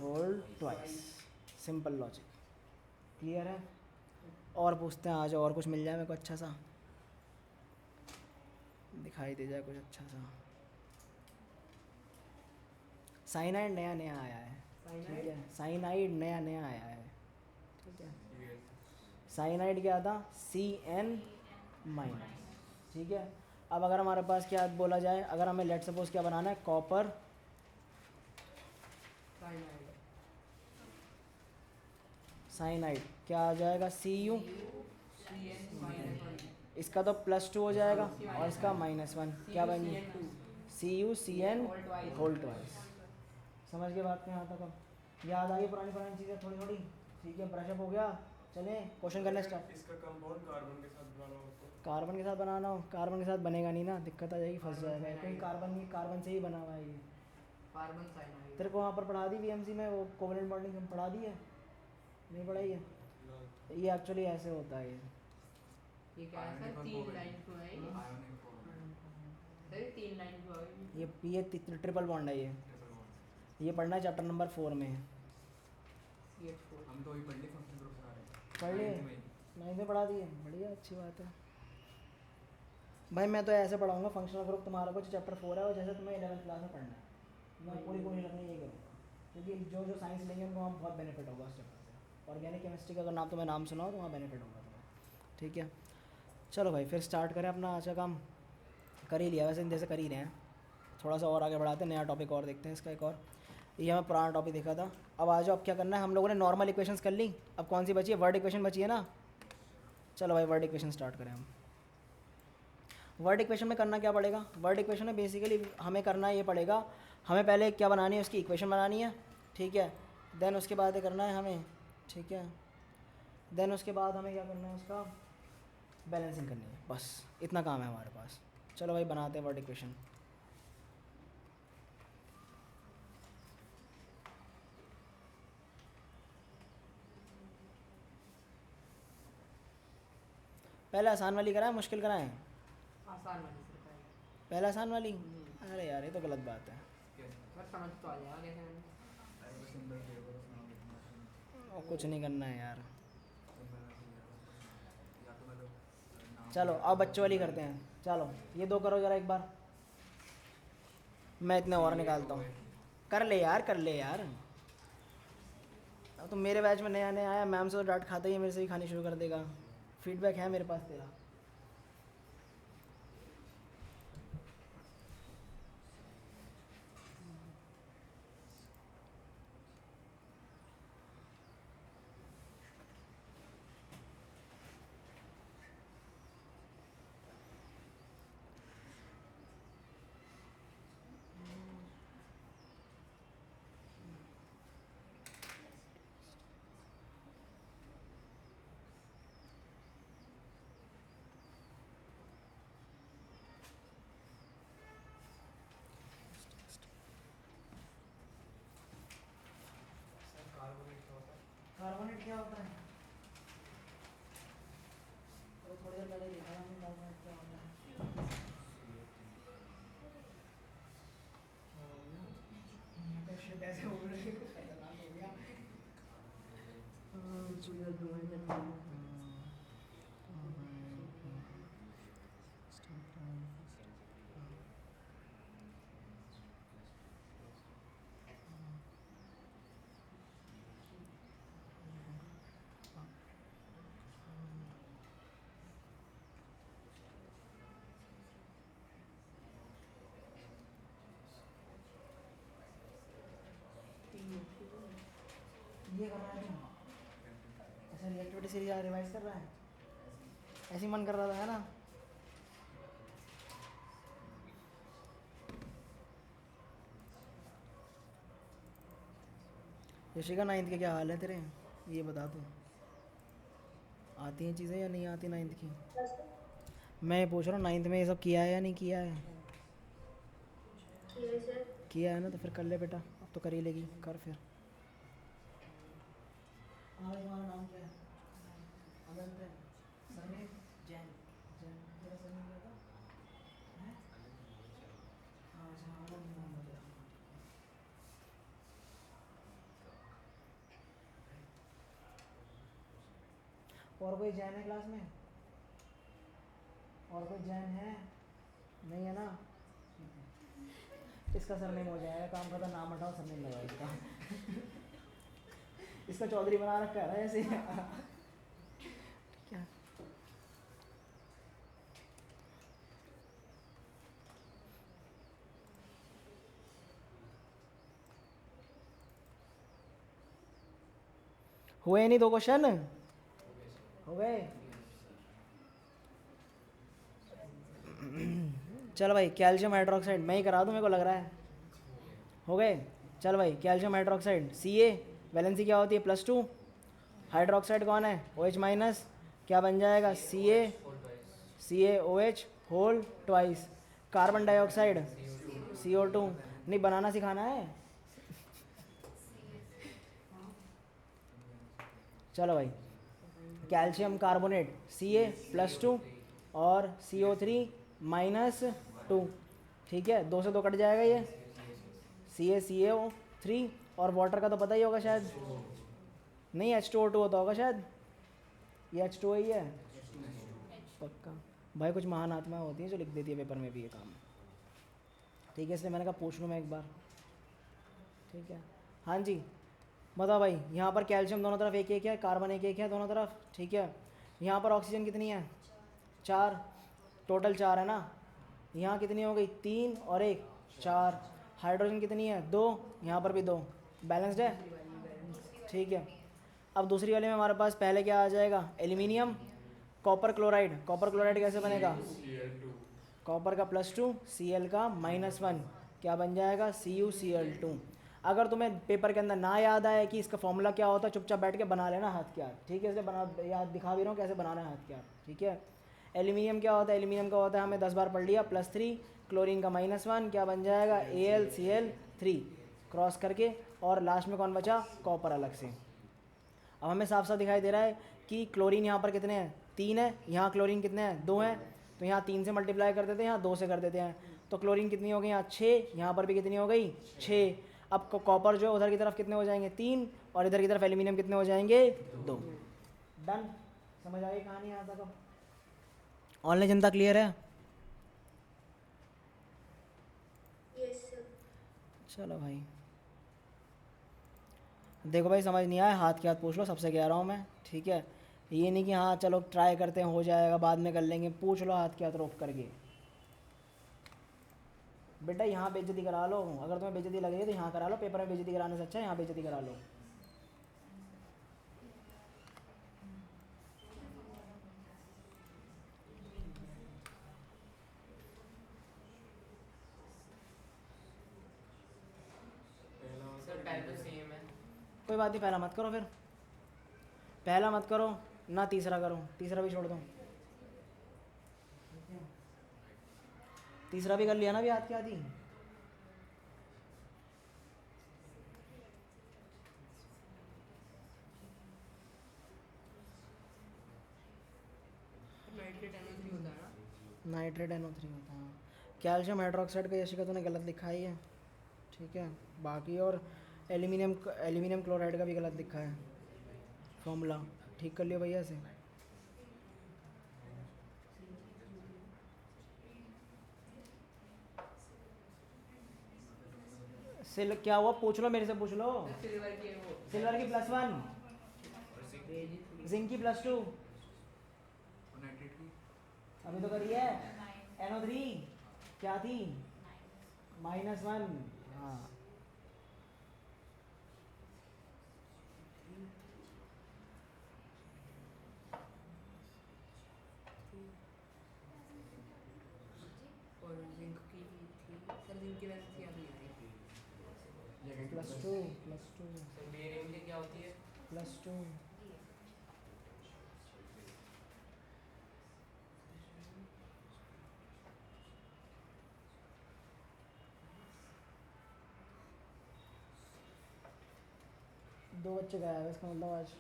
whole twice, simple logic, clear है। और पूछते हैं, आ जाओ, और कुछ मिल जाए मेरे को अच्छा सा, दिखाई दे जाए कुछ अच्छा सा। साइनाइड नया नया आया है, ठीक है, साइनाइड नया नया आया है, ठीक है। साइनाइड क्या था, CN माइनस, ठीक है। अब अगर हमारे पास क्या बोला जाए, अगर हमें लेट सपोज क्या बनाना है, कॉपर साइनाइड साइनाइड, क्या आ जाएगा, Cu, CN-1 इसका तो +2 हो जाएगा और इसका -1, क्या बन गया, CuCN होल ट्वाइस। समझ गए बात को यहाँ तक? अब याद आ गई पुरानी पुरानी चीज़ें थोड़ी थोड़ी, ठीक है। ब्रशअप हो गया, चलें क्वेश्चन करने स्टार्ट। इसका कंपाउंड कार्बन के साथ बनाना हो तो कार्बन के साथ बनाना हो, कार्बन के साथ बनेगा नहीं ना, दिक्कत आ जाएगी, फंस जाएगा, क्योंकि कार्बन नहीं, कार्बन से ही बना हुआ है ये। कार्बन साइनाइड तेरे को वहाँ पर पढ़ा दी VMC में, वो कोवलेंट बॉन्डिंग हम पढ़ा दी है, नहीं पढ़ाई है? ये एक्चुअली ऐसे होता है ये क्या है सर, 3 लाइन तो है ये आयोनिक कोवलेंट सर, 3 लाइन तो है ये ट्रिपल बॉन्ड है ये पढ़ना है चैप्टर नंबर 4 में। CH4 हम तो वही पढ़ लिए फंक्शन ग्रुप सारे पढ़ लिए? Ninth में ही। नहीं तो पढ़ा दिए, बढ़िया, अच्छी बात है भाई। मैं तो ऐसे पढ़ाऊँगा फंक्शनल ग्रुप तुम्हारा को, चैप्टर 4 है, और जैसे तुम्हें 11th क्लास में पढ़ना है, मैं पूरी कोशिश अपनी यही करूँगा, क्योंकि जो जो साइंस लेंगे उनको वहाँ बहुत बेनिफिट होगा उस चैप्टर से। ऑर्गेनिक केमिस्ट्री का अगर तुम्हें नाम सुना हो तो वहाँ बेनिफिट होगा तुम्हें, ठीक है। चलो भाई फिर स्टार्ट करें अपना आज का काम। कर ही लिया वैसे, जैसे कर ही रहे हैं, थोड़ा सा और आगे बढ़ाते हैं, नया टॉपिक और देखते हैं इसका एक और। ये हमें पुराना टॉपिक देखा था। अब आ जाओ, अब क्या करना है, हम लोगों ने नॉर्मल इक्वेशंस कर ली, अब कौन सी बची है, वर्ड इक्वेशन बची है ना। चलो भाई वर्ड इक्वेशन स्टार्ट करें हम। वर्ड इक्वेशन में करना क्या पड़ेगा, वर्ड इक्वेशन में बेसिकली हमें करना ये पड़ेगा, हमें पहले क्या बनानी है, उसकी इक्वेशन बनानी है, ठीक है। देन उसके बाद ये करना है हमें, ठीक है। देन उसके बाद हमें क्या करना है, उसका बैलेंसिंग करनी है, बस इतना काम है हमारे पास। चलो भाई बनाते हैं वर्ड इक्वेशन। पहले आसान वाली कराएं, मुश्किल कराएं? आसान वाली सर का है। पहले आसान वाली? अरे यार ये तो गलत बात है, सर समझ तो आ जाएगा कैसे मैंने अरे बस सिंपल फ्लेवर उसमें लिखना और कुछ नहीं करना है यार। या तो मतलब नाम चलो अब बच्चों वाली करते हैं, चलो ये दो करो ज़रा एक बार, मैं इतने और निकालता हूँ। कर ले यार, कर ले यार। अब तो मेरे बैच में नया नया आया, मैम से तो डांट खाता ही है, मेरे से ही खानी शुरू कर देगा। फीडबैक है मेरे पास तेरा। कार्बोनेट क्या होता है? कार्बोनेट क्या होता है? तो थोड़ी देर पहले देखा हमने कार्बोनेट क्या होता है। शिट ऐसे बोल रहे हो, खतरनाक हो गया। ये कर रहा है तुम? ऐसा रिएक्टिविटी सीरीज रिवाइज कर रहा है? ऐसे ही मन कर रहा था है ना? यशिका 9th के क्या हाल है तेरे, ये बता तू। आती हैं चीज़ें या नहीं आती 9th की? मैं ये पूछ रहा हूँ 9th में ये सब किया है या नहीं किया है? किया है ना, तो फिर कर ले बेटा, अब तो कर ही लेगी, कर फिर। आज हमारा नाम क्या है? अनंत है। सरनेम? जैन। जैन, तेरा सरनेम क्या था? हैं? हाँ अच्छा, हाँ अनंत नाम है तेरा। और कोई जैन है क्लास में? और कोई जैन है? नहीं है ना? इसका सरनेम हो जाएगा, काम खत्म, नाम हटाओ सरनेम लगाओ इसका। इसका चौधरी बना रखा है ना ऐसे। हुए नहीं 2 क्वेश्चन हो गए। चल भाई कैल्शियम हाइड्रोक्साइड मैं ही करा दूँ, मेरे को लग रहा है हो गए। चल भाई कैल्शियम हाइड्रोक्साइड Ca वैलेंसी क्या होती है +2, हाइड्रोक्साइड कौन है OH माइनस, क्या बन जाएगा CaOH whole twice. Carbon dioxide CO2, नहीं बनाना सिखाना है। चलो भाई कैल्शियम कार्बोनेट Ca+2 और CO3 -2, ठीक है 2 से 2 कट जाएगा ये CaCO3, और वाटर का तो पता ही होगा शायद, नहीं H2O2 होता होगा शायद, ये H2O ही है पक्का। भाई कुछ महान आत्मा होती है जो लिख देती है पेपर में भी ये काम, ठीक है इसलिए मैंने कहा पूछ लूँ मैं एक बार, ठीक है। हाँ जी बताओ भाई, यहाँ पर कैल्शियम दोनों तरफ एक एक है, कार्बन एक एक है दोनों तरफ, ठीक है। यहाँ पर ऑक्सीजन कितनी है 4, टोटल 4 है ना, यहाँ कितनी हो गई 3 और 1 4, हाइड्रोजन कितनी है 2, यहाँ पर भी 2, बैलेंस्ड है, ठीक है। अब दूसरी वाले में हमारे पास पहले क्या आ जाएगा aluminium, copper chloride, copper chloride कैसे बनेगा कॉपर का +2 Cl का -1, क्या बन जाएगा CuCl2। अगर तुम्हें पेपर के अंदर ना याद आए कि इसका फॉर्मूला क्या होता है, चुपचाप बैठ के बना लेना हाथ के हाथ, ठीक है, इसलिए बना याद दिखा भी रहा हूँ कैसे बनाना है हाथ के हाथ, ठीक है। एल्यूमिनियम क्या होता है, एल्यूमिनियम का होता है हमें 10 बार पढ़ लिया +3, क्लोरीन का -1, क्या बन जाएगा AlCl3 क्रॉस करके, और लास्ट में कौन बचा कॉपर अलग से। अब हमें साफ साफ दिखाई दे रहा है कि क्लोरीन यहाँ पर कितने हैं 3 है, यहाँ क्लोरीन कितने हैं 2 हैं, तो यहाँ 3 से मल्टीप्लाई कर देते हैं, यहाँ 2 से कर देते हैं, तो क्लोरीन कितनी हो गई यहाँ 6, यहाँ पर भी कितनी हो गई 6। अब कॉपर जो है उधर की तरफ कितने हो जाएंगे 3, और इधर की तरफ एल्यूमिनियम कितने हो जाएंगे 2। डन, समझ आई कहानी यहाँ तक। अब ऑनलाइन जनता क्लियर है। चलो भाई देखो भाई समझ नहीं आया हाथ के हाथ पूछ लो, सबसे कह रहा हूँ मैं, ठीक है। ये नहीं कि हाँ चलो ट्राई करते हैं हो जाएगा बाद में कर लेंगे, पूछ लो हाथ के हाथ रोक करके। बेटा यहाँ बेइज्जती करा लो, अगर तुम्हें बेइज्जती लग रही है तो यहाँ करा लो, पेपर में बेइज्जती कराने से अच्छा है यहाँ बेइज्जती करा लो। सर टाइप तो सेम है। कोई बात नहीं पहला मत करो, फिर पहला मत करो ना, तीसरा करो, तीसरा भी छोड़ दो, तीसरा भी कर लिया ना भी हाथ के हाथ ही। नाइट्रेट NO3 होता है। कैल्शियम हाइड्रोक्साइड का यशिका तूने गलत लिखा ही है, ठीक है। बाकी और एल्यूमिनियम क्लोराइड का भी गलत लिखा है फॉर्मूला, ठीक कर लियो भैया से। सिल क्या हुआ पूछ लो, मेरे से पूछ लो। सिल्वर की +1, जिंक की +2, अभी तो करी है। NO3 क्या थी -1, हाँ। और जिंक की थी सर, जिंक की वैलेंसी याद नहीं आ रही। +2 सर बेरियम की क्या होती है +2 2 बच्चे गए हैं इसका मतलब आज,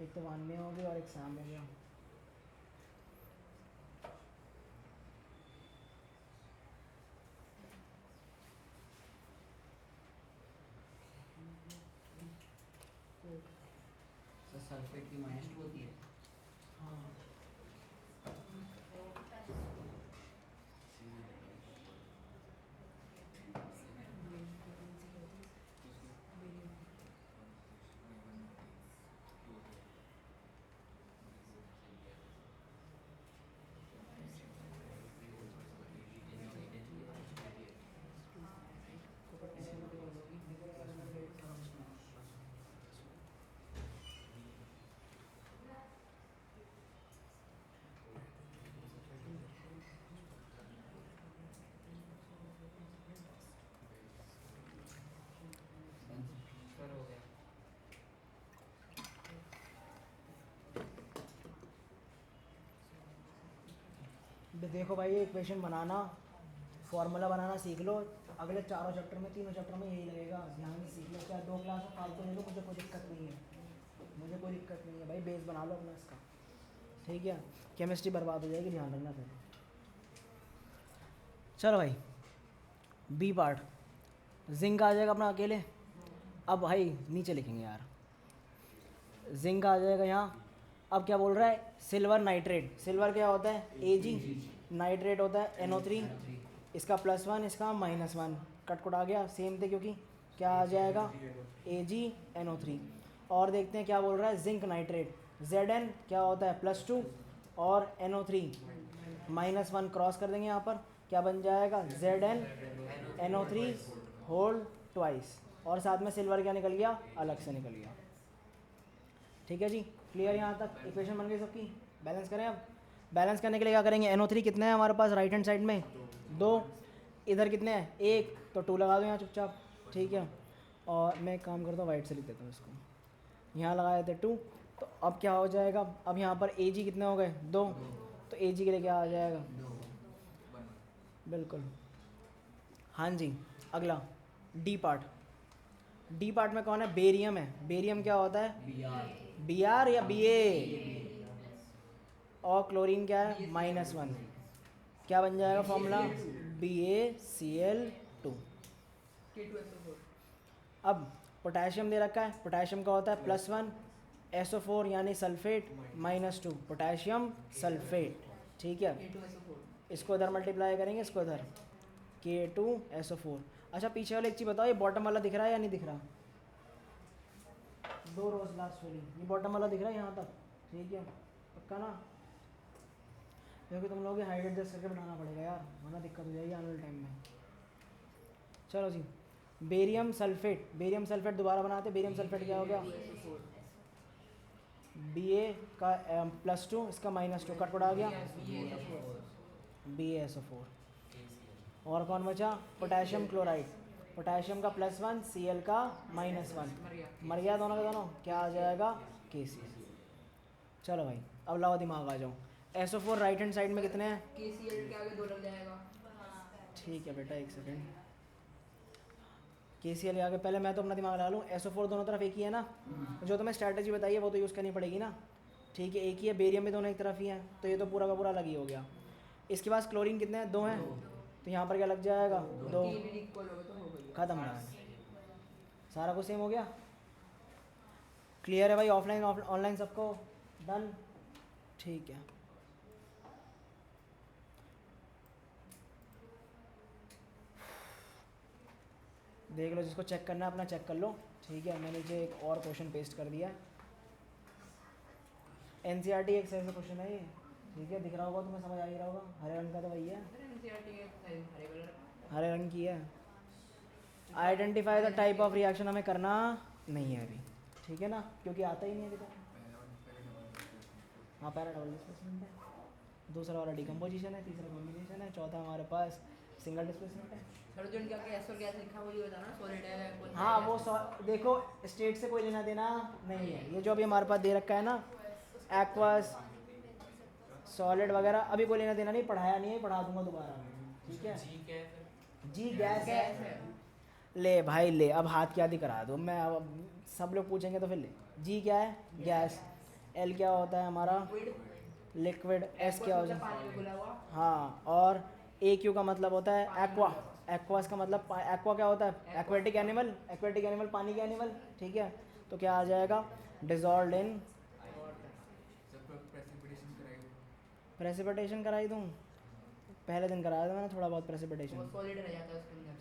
एक तो वन में होगी और एक शाम में भी। सर सल्फेट की -2 होती है। हाँ तो देखो भाई, इक्वेशन बनाना, फॉर्मूला बनाना सीख लो। अगले चारों चैप्टर में, तीनों चैप्टर में यही लगेगा, ध्यान से सीख लो। क्या 2 क्लास फालतू ले लो, मुझे कोई दिक्कत नहीं है, मुझे कोई दिक्कत नहीं है भाई, बेस बना लो अपना इसका, ठीक है। केमिस्ट्री बर्बाद हो जाएगी, ध्यान रखना फिर। चलो भाई, बी पार्ट, जिंक आ जाएगा अपना अकेले। अब भाई नीचे लिखेंगे यार, जिंक आ जाएगा यहाँ। अब क्या बोल रहा है, सिल्वर नाइट्रेट। सिल्वर क्या होता है, Ag, नाइट्रेट होता है NO3, इसका +1 इसका -1, कट आ गया, सेम थे क्योंकि क्या आ जाएगा AgNO3। और देखते हैं क्या बोल रहा है, जिंक नाइट्रेट, Zn क्या होता है +2 और NO3 -1, क्रॉस कर देंगे यहाँ पर, क्या बन जाएगा ZnNO3 होल ट्वाइस, और साथ में सिल्वर क्या निकल गया, अलग से निकल गया। ठीक है जी, क्लियर यहाँ तक, इक्वेशन बन गई सबकी। बैलेंस करें अब। बैलेंस करने के लिए क्या करेंगे, NO3 कितने हैं हमारे पास राइट हैंड साइड में, 2, इधर कितने हैं 1, तो 2 लगा दो यहाँ चुपचाप, ठीक है। और मैं एक काम करता हूँ, वाइट से लिख देता हूँ इसको, यहाँ लगा देते 2। तो अब क्या हो जाएगा, अब यहाँ पर Ag कितने हो गए, 2, तो Ag के लिए क्या आ जाएगा, बिल्कुल। हाँ जी, अगला डी पार्ट। डी पार्ट में कौन है, बेरियम है। बेरियम क्या होता है, Br या Ba, और क्लोरीन क्या है -1, क्या बन जाएगा फॉर्मूला, BaCl2। K2SO4। अब पोटेशियम दे रखा है, पोटेशियम का होता है +1, SO4 यानी सल्फेट, -2 पोटेशियम सल्फेट, ठीक है। K2SO4। इसको इधर मल्टीप्लाई करेंगे, इसको इधर, K2SO4। अच्छा पीछे वाले एक चीज़ बताओ, ये बॉटम वाला दिख रहा है या नहीं दिख रहा, 2 रोज लास्ट वाली, ये बॉटम वाला दिख रहा है यहाँ तक, ठीक है, पक्का ना, क्योंकि तुम लोग हाइट एडजस्ट करके बनाना पड़ेगा यार, वरना दिक्कत हो जाएगी आने वाले टाइम में। चलो जी, बेरियम सल्फेट, बेरियम सल्फेट दोबारा बनाते, बेरियम सल्फेट क्या हो गया, Ba का +2 इसका -2, कट आ गया, BaSO4। और कौन बचा, पोटेशियम क्लोराइड, पोटेशियम का +1, Cl का -1, मर गया दोनों के दोनों, क्या आ जाएगा Kc। चलो भाई, अब लाओ दिमाग आ जाओ, SO4 राइट हैंड साइड में कितने हैं, KCl के आगे 2 लग जाएगा। ठीक है बेटा, एक सेकेंड, KCl आगे, पहले मैं तो अपना दिमाग लगा लूँ। SO4 दोनों तरफ एक ही है ना, जो तुम्हें स्ट्रैटेजी बताई है वो तो यूज़ करनी पड़ेगी ना, ठीक है, एक ही है। बेरियम भी दोनों एक तरफ ही है, तो ये तो पूरा का पूरा अलग ही हो गया। इसके पास क्लोरीन कितने हैं, 2 हैं, तो यहाँ पर क्या लग जाएगा, 2, K इक्वल होगा तो हो गई। खत्म रहा है, सारा कुछ सेम हो गया। क्लियर है भाई, ऑफलाइन ऑनलाइन सबको डन, ठीक है। देख लो, जिसको चेक करना है अपना चेक कर लो, ठीक है। मैंने नीचे एक और क्वेश्चन पेस्ट कर दिया है, NCERT एक से क्वेश्चन है ये, ठीक है, दिख रहा होगा तुम्हें, समझ आ ही रहा होगा, हरे रंग का तो वही है, NCERT के हरे कलर का। हरे रंग की है। Identify the type of reaction हमें करना नहीं है अभी, ठीक है ना, क्योंकि आता ही नहीं है अभी तक। हाँ, पैरा डबल डिस्प्लेसमेंट है, दूसरा वाला डिकम्पोजिशन है, तीसरा कॉम्बिनेशन है, चौथा हमारे पास सिंगल डिस्प्लेसमेंट है। सर जो इनका गैस और गैस लिखा हुआ, ये बताना सॉलिड है कौन सा हाँ, है? वो देखो स्टेट से कोई लेना देना नहीं है, ये जो अभी हमारे पास दे रखा है ना, एक्वस सॉलिड वगैरह, अभी कोई लेना देना नहीं, पढ़ाया नहीं है, पढ़ा दूंगा दोबारा, ठीक है। जी गैस है, ले भाई ले, अब हाथ क्या दी करा दो, मैं अब सब लोग पूछेंगे तो फिर ले। जी क्या है, गैस, L क्या होता है हमारा, लिक्विड, S क्या हो जाता है, पानी में घुला हुआ। हाँ, और AQ का मतलब होता है एक्वा, एक्वास का मतलब एक्वा क्या होता है, एक्वेटिक एनिमल, एक्वेटिक एनिमल पानी के एनिमल, ठीक है। तो क्या आ जाएगा, डिजॉल्व इन, प्रेसिपिटेशन कराई दूँ, पहले दिन कराया था मैंने थोड़ा बहुत वो प्रेसिपिटेशन। सॉलिड रह जाता है उसके अंदर।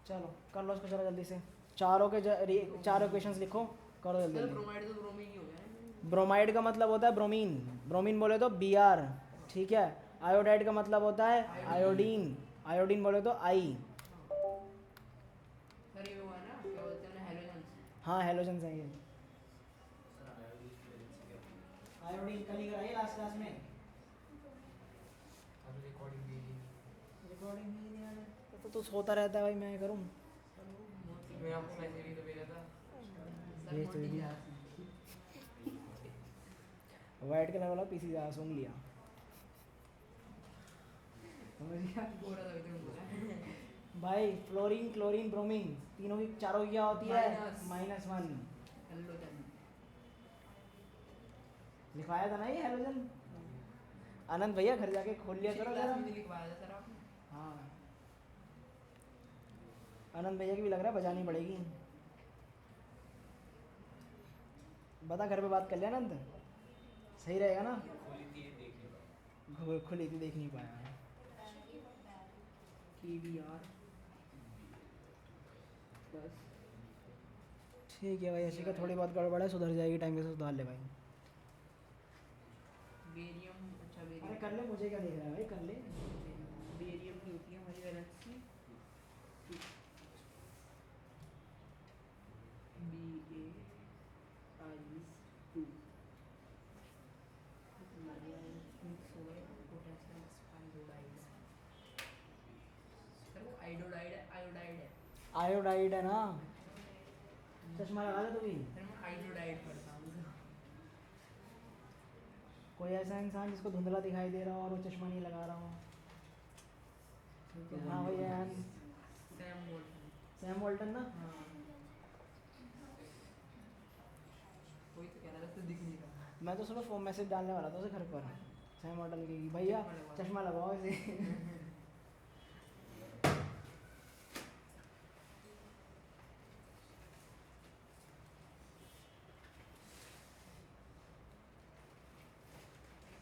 चलो कर लो इसको, चलो जल्दी से, चारों इक्वेशंस लिखो, करो जल्दी सर जल्दी। ब्रोमाइड तो ब्रोमीन ही हो गया ना। ब्रोमाइड का मतलब होता है ब्रोमीन, ब्रोमीन बोले तो Br, ठीक है। आयोडाइड का मतलब होता है आयोडीन, आयोडीन बोले तो I। सर ये हुआ ना, क्या बोलते हैं हेलोजन। हाँ, हेलोजन सही है। आयोडीन कल ही कराइए लास्ट क्लास में, रिकॉर्डिंग नहीं दिया है तो तू सोता रहता है भाई, मैं करूँ, मैं आपको मैसेज भी तो भेजा था। भेज तो दिया। वाइट कलर वाला पीसी ज़्यादा सूंघ लिया, समझ गया गोरा था तो बोला भाई फ्लोरीन क्लोरीन ब्रोमीन तीनों की चारों की क्या होती है -1 हेलोजन लिखवाया था ना ये हेलोजन आनंद भैया घर जाके खोल लिया करो क्लास जरा में लिखवाया था सर आपने हाँ आनंद भैया की भी लग रहा है बजानी पड़ेगी बता घर पे बात कर लिया आनंद सही रहेगा ना खोली थी ये देख लो खुली थी देख नहीं पाया KBR बस ठीक है भाई ऐसी का थोड़ी बहुत गड़बड़ है सुधर जाएगी टाइम के साथ सुधार ले भाई बेरियम अच्छा अरे बेरियम कर ले मुझे क्या देख रहा है भाई कर ले बेरियम की होती है हमारी वैलेंसी BA2 मिक्स हो गए पोटेशियम आयोडाइड सर वो आयोडाइड है आयोडाइड है ना चश्मा लगा ले तू भी सर मैं आयोडाइड पढ़ता हूँ कोई ऐसा इंसान जिसको धुंधला दिखाई दे रहा हो और वो चश्मा नहीं लगा रहा हो हाँ भाई यार सैम बोल्टन सैम वॉल्टन ना हाँ कोई तो कह रहा था तो दिख नहीं रहा मैं तो सुबह फोन मैसेज डालने वाला था उसे घर पर सैम वॉल्टन की भैया चश्मा लगाओ इसे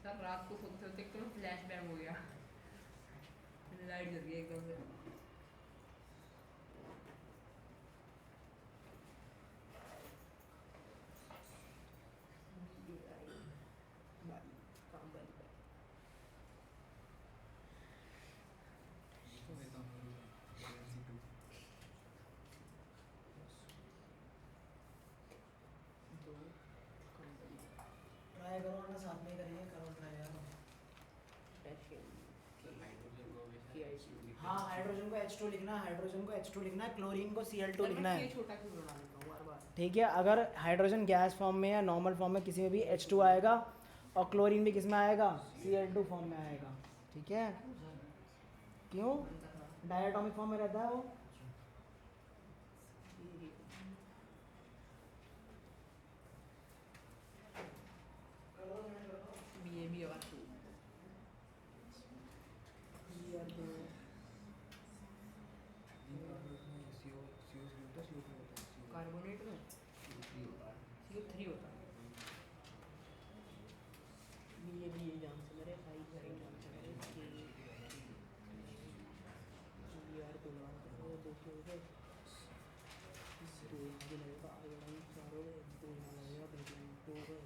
सर रात को सोते सोते एकदम फ्लैश बैक हो गया लाइट जल गई एकदम से काम बंद कर तो देता हूँ वैलेंसी 2 दो काम बंद ट्राई करो ना साथ में करेंगे करो ट्राई यार हाइड्रोजन को KI2 हाँ हाइड्रोजन को H2 लिखना है हाइड्रोजन को H2 लिखना है क्लोरीन को Cl2 लिखना है छोटा क्यों बना देता हूँ बार बार ठीक है अगर हाइड्रोजन गैस फॉर्म में या नॉर्मल फॉर्म में किसी में भी H2 आएगा और क्लोरीन भी किस में आएगा Cl2 फॉर्म में आएगा ठीक है क्यों डायटोमिक फॉर्म में रहता है वो BAB और 2 BR2 कार्बोनेट में CO3 होता है BAB एग्जाम से मेरे साइड का एग्जाम से मेरे BR2 वो दो के हो गए दो यहाँ भी लगेगा आयोडाइन चार हो गए दो यहाँ लगेगा बेरियम दो हो गए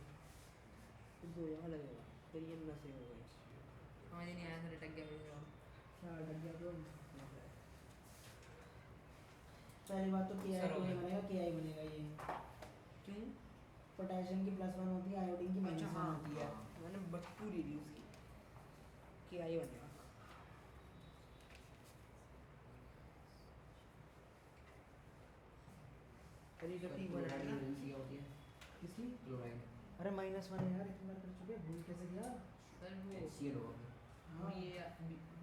फिर दो यहाँ लगेगा फिर ये नशे हो गए समझ नहीं आया सर अटक गया मेरे क्या लग गया तो पहली बात तो Ki2 नहीं बनेगा Ki बनेगा ये क्यों पोटेशियम की +1 होती है आयोडीन की अच्छा -1 हाँ होती है मैंने बट्टू ले ली उसकी कि आई बनेगा अरे जब ठीक बना है ना किसकी क्लोराइड अरे -1 है यार इतना कर चुके भूल कैसे गया सर वो HCl होगा वो ये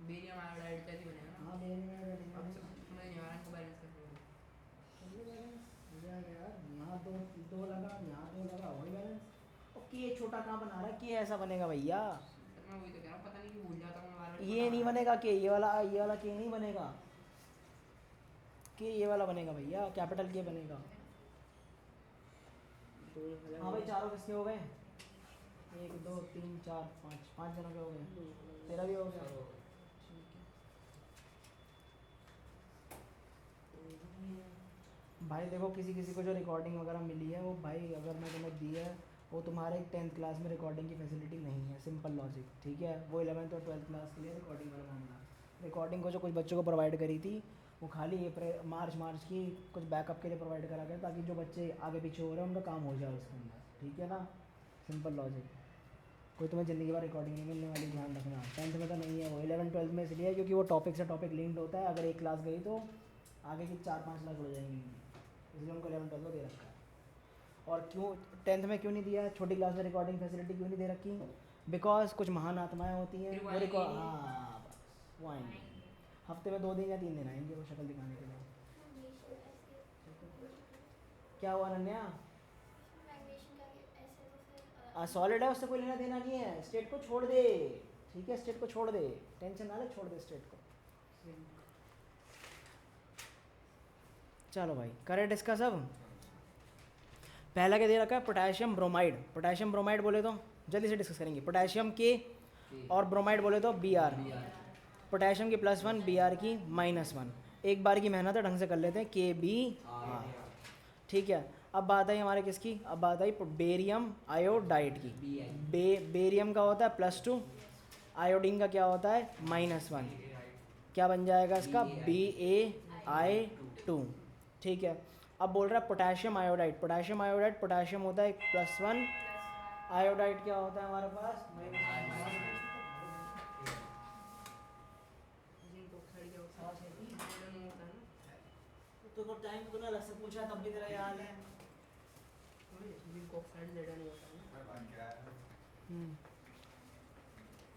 बेरियम आयोडाइड कैसे बनेगा ना हाँ बेरियम आयोडाइड अब में समझ नहीं आ रहा इनको बैलेंस करने में चलिए बैलेंस हो जाएगा यार यहाँ दो लगा यहाँ दो लगा वही बैलेंस ओके ये छोटा कहाँ बना रहा है कि ऐसा बनेगा भैया सर मैं वही तो कह रहा हूँ पता नहीं कि भूल जाता हूँ मैं बार-बार ये नहीं बनेगा कि ये वाला के नहीं बनेगा कि ये वाला बनेगा भैया कैपिटल के बनेगा दो अलग हाँ भाई चारों किसके हो गए 1 2 3 4 5 जनों के हो गए तेरा भी हो गया ठीक है भाई देखो किसी किसी को जो रिकॉर्डिंग वगैरह मिली है वो भाई अगर मैं तुम्हें दी है वो तुम्हारे 10th क्लास में रिकॉर्डिंग की फैसिलिटी नहीं है सिंपल लॉजिक ठीक है वो 11th और 12th क्लास के लिए रिकॉर्डिंग वाला मामला रिकॉर्डिंग को जो कुछ बच्चों को प्रोवाइड करी थी वो खाली मार्च की कुछ बैकअप के लिए प्रोवाइड करा गया ताकि जो बच्चे आगे पीछे हो रहे हैं उनका काम हो जाए उसके अंदर ठीक है ना सिंपल लॉजिक कोई तुम्हें ज़िंदगी भर रिकॉर्डिंग नहीं मिलने वाली ध्यान रखना 10th में तो नहीं है वो 11th 12th में इसलिए है क्योंकि वो टॉपिक से टॉपिक लिंक्ड होता है अगर एक क्लास गई तो आगे की 4-5 लाख हो जाएंगी इसलिए उनको 11th 12th में दे रखा है और क्यों 10th में क्यों नहीं दिया छोटी क्लास में रिकॉर्डिंग फैसिलिटी क्यों नहीं दे रखी बिकॉज कुछ महान आत्माएं होती हैं फिर वो वो आएंगी रिकॉर्ड नहीं। हाँ बस वो आएंगे हफ्ते में 2 दिन या 3 दिन आएंगे वो शक्ल दिखाने के लिए। क्या हुआ अनन्या? सॉलिड है उससे कोई लेना देना नहीं है, स्टेट को छोड़ दे, ठीक है स्टेट को छोड़ दे, टेंशन ना ले, छोड़ दे स्टेट को। चलो भाई करें डिस्कस अब। पहला क्या दे रखा है? Potassium bromide. पोटेशियम ब्रोमाइड बोले तो जल्दी से डिस्कस करेंगे। पोटेशियम के और ब्रोमाइड बोले तो Br। पोटेशियम की +1 Br की -1। एक बार की मेहनत है, ढंग से कर लेते हैं। KBr, ठीक है। अब बात आई हमारे किसकी? अब बात आई बेरियम आयोडाइड की। बेरियम का होता है +2, आयोडीन का क्या होता है -1। क्या बन जाएगा इसका? BaI2, ठीक है। अब बोल रहा है potassium iodide. Potassium iodide, potassium होता है +1, आयोडाइड क्या होता है हमारे पास -1। तो टाइम को ना अलग से पूछा तब भी तेरा याद है।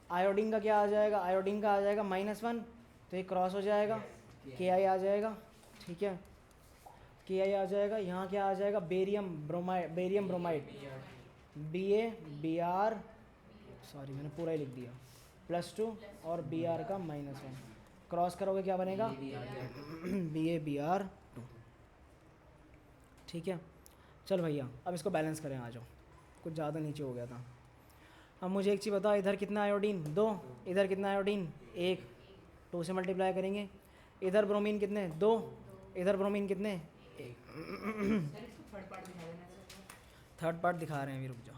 आयोडीन का क्या आ जाएगा? आयोडीन का आ जाएगा -1, तो ये क्रॉस हो जाएगा, Ki आ जाएगा, ठीक है। Ki आ जाएगा। यहाँ क्या आ जाएगा? Barium bromide, barium bromide Br, sorry मैंने पूरा ही लिख दिया, +2 और Br का -1, क्रॉस करोगे क्या बनेगा? Br2, ठीक है। चल भैया अब इसको बैलेंस करें, आ जाओ, कुछ ज़्यादा नीचे हो गया था। अब मुझे एक चीज़ बताओ, इधर कितना आयोडीन? 2, इधर कितना आयोडीन? 1, 2 से मल्टीप्लाई करेंगे। इधर ब्रोमीन कितने? 2, इधर ब्रोमीन कितने? 1। थर्ड पार्ट दिखा रहे हैं अभी, रुक जाओ।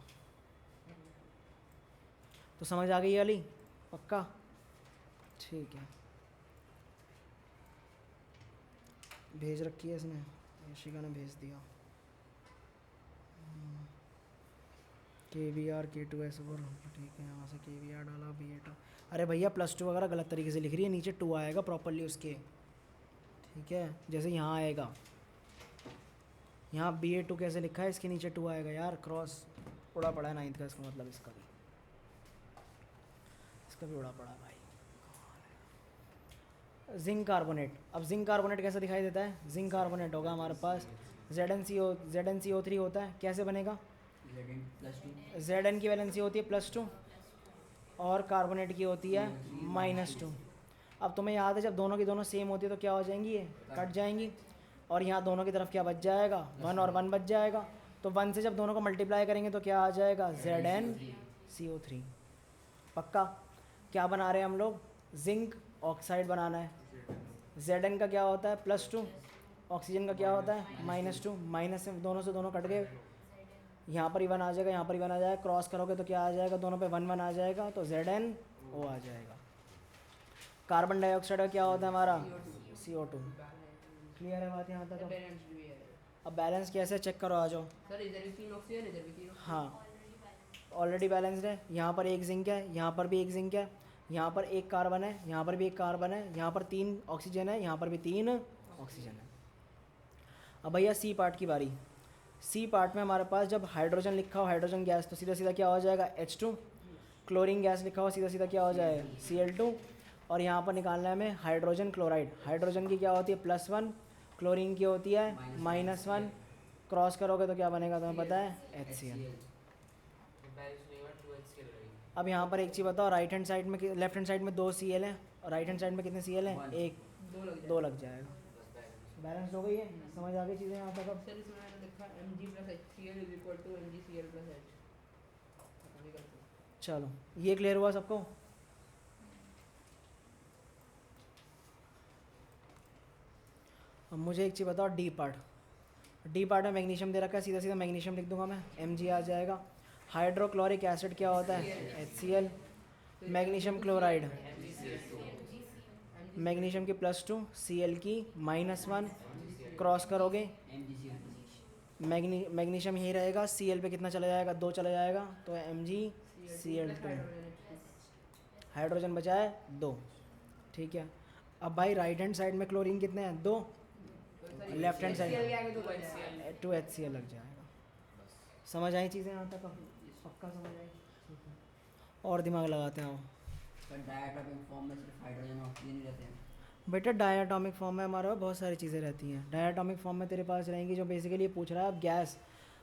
तो समझ आ गई वाली? पक्का? ठीक है, भेज रखी है इसने, यशिका ने भेज दिया। KBr K2S4, ठीक है। यहाँ से KBr डाला, B8। अरे भैया +2 वगैरह गलत तरीके से लिख रही है, नीचे 2 आएगा प्रॉपरली उसके, ठीक है। जैसे यहाँ आएगा, यहाँ BA2 कैसे लिखा है, इसके नीचे 2 आएगा यार, क्रॉस उड़ा पड़ा है 9th का, इसका मतलब इसका भी उड़ा पड़ा है भाई। Zinc carbonate. अब जिंक कार्बोनेट कैसे दिखाई देता है? जिंक कार्बोनेट होगा हमारे पास ZnCO3 होता है। कैसे बनेगा? Zn की वैलेंसी होती है +2 और कार्बोनेट की होती है -2। अब तुम्हें याद है जब दोनों की दोनों सेम होती है तो क्या हो जाएंगी? ये कट जाएंगी, और यहाँ दोनों की तरफ क्या बच जाएगा? 1 और 1 बच जाएगा। तो 1 से जब दोनों को मल्टीप्लाई करेंगे तो क्या आ जाएगा? ZnCO3। पक्का? क्या बना रहे हैं हम लोग? जिंक ऑक्साइड बनाना है। Zn का क्या होता है? +2, ऑक्सीजन का क्या होता है? -2। माइनस से दोनों कट गए, यहाँ पर ही 1 आ जाएगा, यहाँ पर ही 1 आ जाएगा, क्रॉस करोगे तो क्या आ जाएगा? दोनों पे 1 1 आ जाएगा, तो ZnO आ जाएगा। कार्बन डाइऑक्साइड का क्या होता है हमारा? CO2। क्लियर है बात यहाँ तक? अब बैलेंस कैसे चेक करो, आ जाओ। सर इधर भी 3 ऑक्सीजन, इधर भी 3 ऑक्सीजन। हाँ ऑलरेडी बैलेंस्ड है। यहाँ पर 1 जिंक है, यहाँ पर भी 1 जिंक है, यहाँ पर 1 कार्बन है, यहाँ पर भी 1 कार्बन है, यहाँ पर 3 ऑक्सीजन है, यहाँ पर भी 3 ऑक्सीजन है। अब भैया सी पार्ट की बारी। सी पार्ट में हमारे पास जब हाइड्रोजन लिखा हो, हाइड्रोजन गैस, तो सीधा सीधा क्या हो जाएगा? H2। क्लोरीन गैस लिखा हो, सीधा सीधा क्या हो जाएगा? Cl2। और यहाँ पर निकालना है हमें हाइड्रोजन क्लोराइड। हाइड्रोजन की क्या होती है? +1, क्लोरीन की होती है -1। क्रॉस करोगे तो क्या बनेगा तुम्हें पता है? HCl। अब यहाँ पर एक चीज़ बताओ, राइट हैंड साइड में, लेफ्ट हैंड साइड में 2 Cl हैं और राइट हैंड साइड में कितने Cl हैं? 1, 2 लग जाएगा। बैलेंस हो गई है? समझ आ गई चीज़ें यहाँ तक? अब सर इसमें मैंने लिखा Mg+HCl = MgCl+H। चलो ये क्लियर हुआ सबको? अब मुझे एक चीज़ बताओ, डी पार्ट। डी पार्ट में मैग्नीशियम दे रखा है, सीधा सीधा मैग्नीशियम लिख दूंगा मैं, Mg आ जाएगा। हाइड्रोक्लोरिक एसिड क्या होता है? HCl। मैग्नीशियम क्लोराइड, मैग्नीशियम की +2, Cl की -1, क्रॉस करोगे मैग्नीशियम यही रहेगा, Cl पे कितना चला जाएगा? 2 चला जाएगा, तो MgCl2। हाइड्रोजन बचा है 2, ठीक है। अब भाई राइट हैंड साइड में क्लोरीन कितने हैं? 2, लेफ्ट हैंड साइड 2 HCl लग जाएगा। समझ आई चीज़ें यहाँ तक? पक्का समझ आई? और दिमाग लगाते हैं। सर डायटोमिक फॉर्म में सिर्फ हाइड्रोजन ऑक्सीजन ही रहते हैं। बेटा डायटोमिक फॉर्म में हमारे पास बहुत सारी चीज़ें रहती हैं। डायटोमिक फॉर्म में तेरे पास रहेंगी जो बेसिकली पूछ रहा है अब गैस,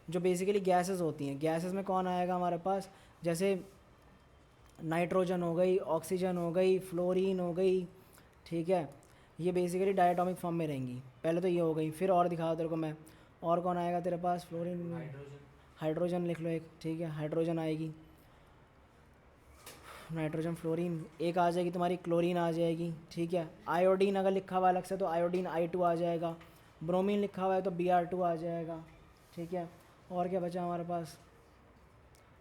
जो बेसिकली गैसेस होती हैं। गैसेस में कौन आएगा हमारे पास, जैसे नाइट्रोजन हो गई, ऑक्सीजन हो गई, फ्लोरीन हो गई, ठीक है, ये बेसिकली डायटोमिक फॉर्म में रहेंगी। पहले तो ये हो गई, फिर और दिखाओ तेरे को मैं, और कौन आएगा तेरे पास, फ्लोरीन, हाइड्रोजन लिख लो एक, ठीक है, हाइड्रोजन आएगी, नाइट्रोजन, फ्लोरीन, एक आ जाएगी तुम्हारी क्लोरीन आ जाएगी, ठीक है। आयोडीन अगर लिखा हुआ अलग से तो आयोडीन I2 आ जाएगा, ब्रोमीन लिखा हुआ है तो Br2 आ जाएगा, ठीक है। और क्या बचा हमारे पास,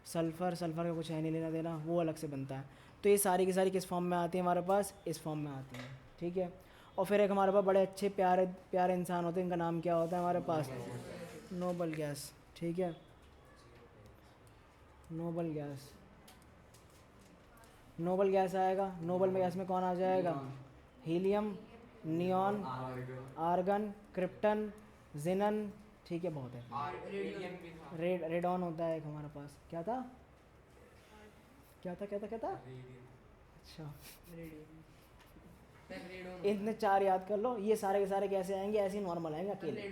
सल्फ़र, सल्फ़र का कुछ है नहीं लेना देना, वो अलग से बनता है। तो ये सारी की सारी किस फॉर्म में आती है हमारे पास, इस फॉर्म में आती हैं, ठीक है। और फिर एक हमारे पास बड़े अच्छे प्यारे प्यारे इंसान होते हैं, इनका नाम क्या होता है हमारे पास, नोबल गैस, ठीक है, नोबल गैस, नोबल गैस आएगा। नोबल में गैस में कौन आ जाएगा, हीलियम, नियॉन, आर्गन, क्रिप्टन, जिनन, ठीक है, बहुत है। रेडॉन होता है एक हमारे पास, क्या था, क्या था, अच्छा, इतने चार याद कर लो, ये सारे के सारे कैसे आएंगे, ऐसे ही नॉर्मल आएंगे अकेले।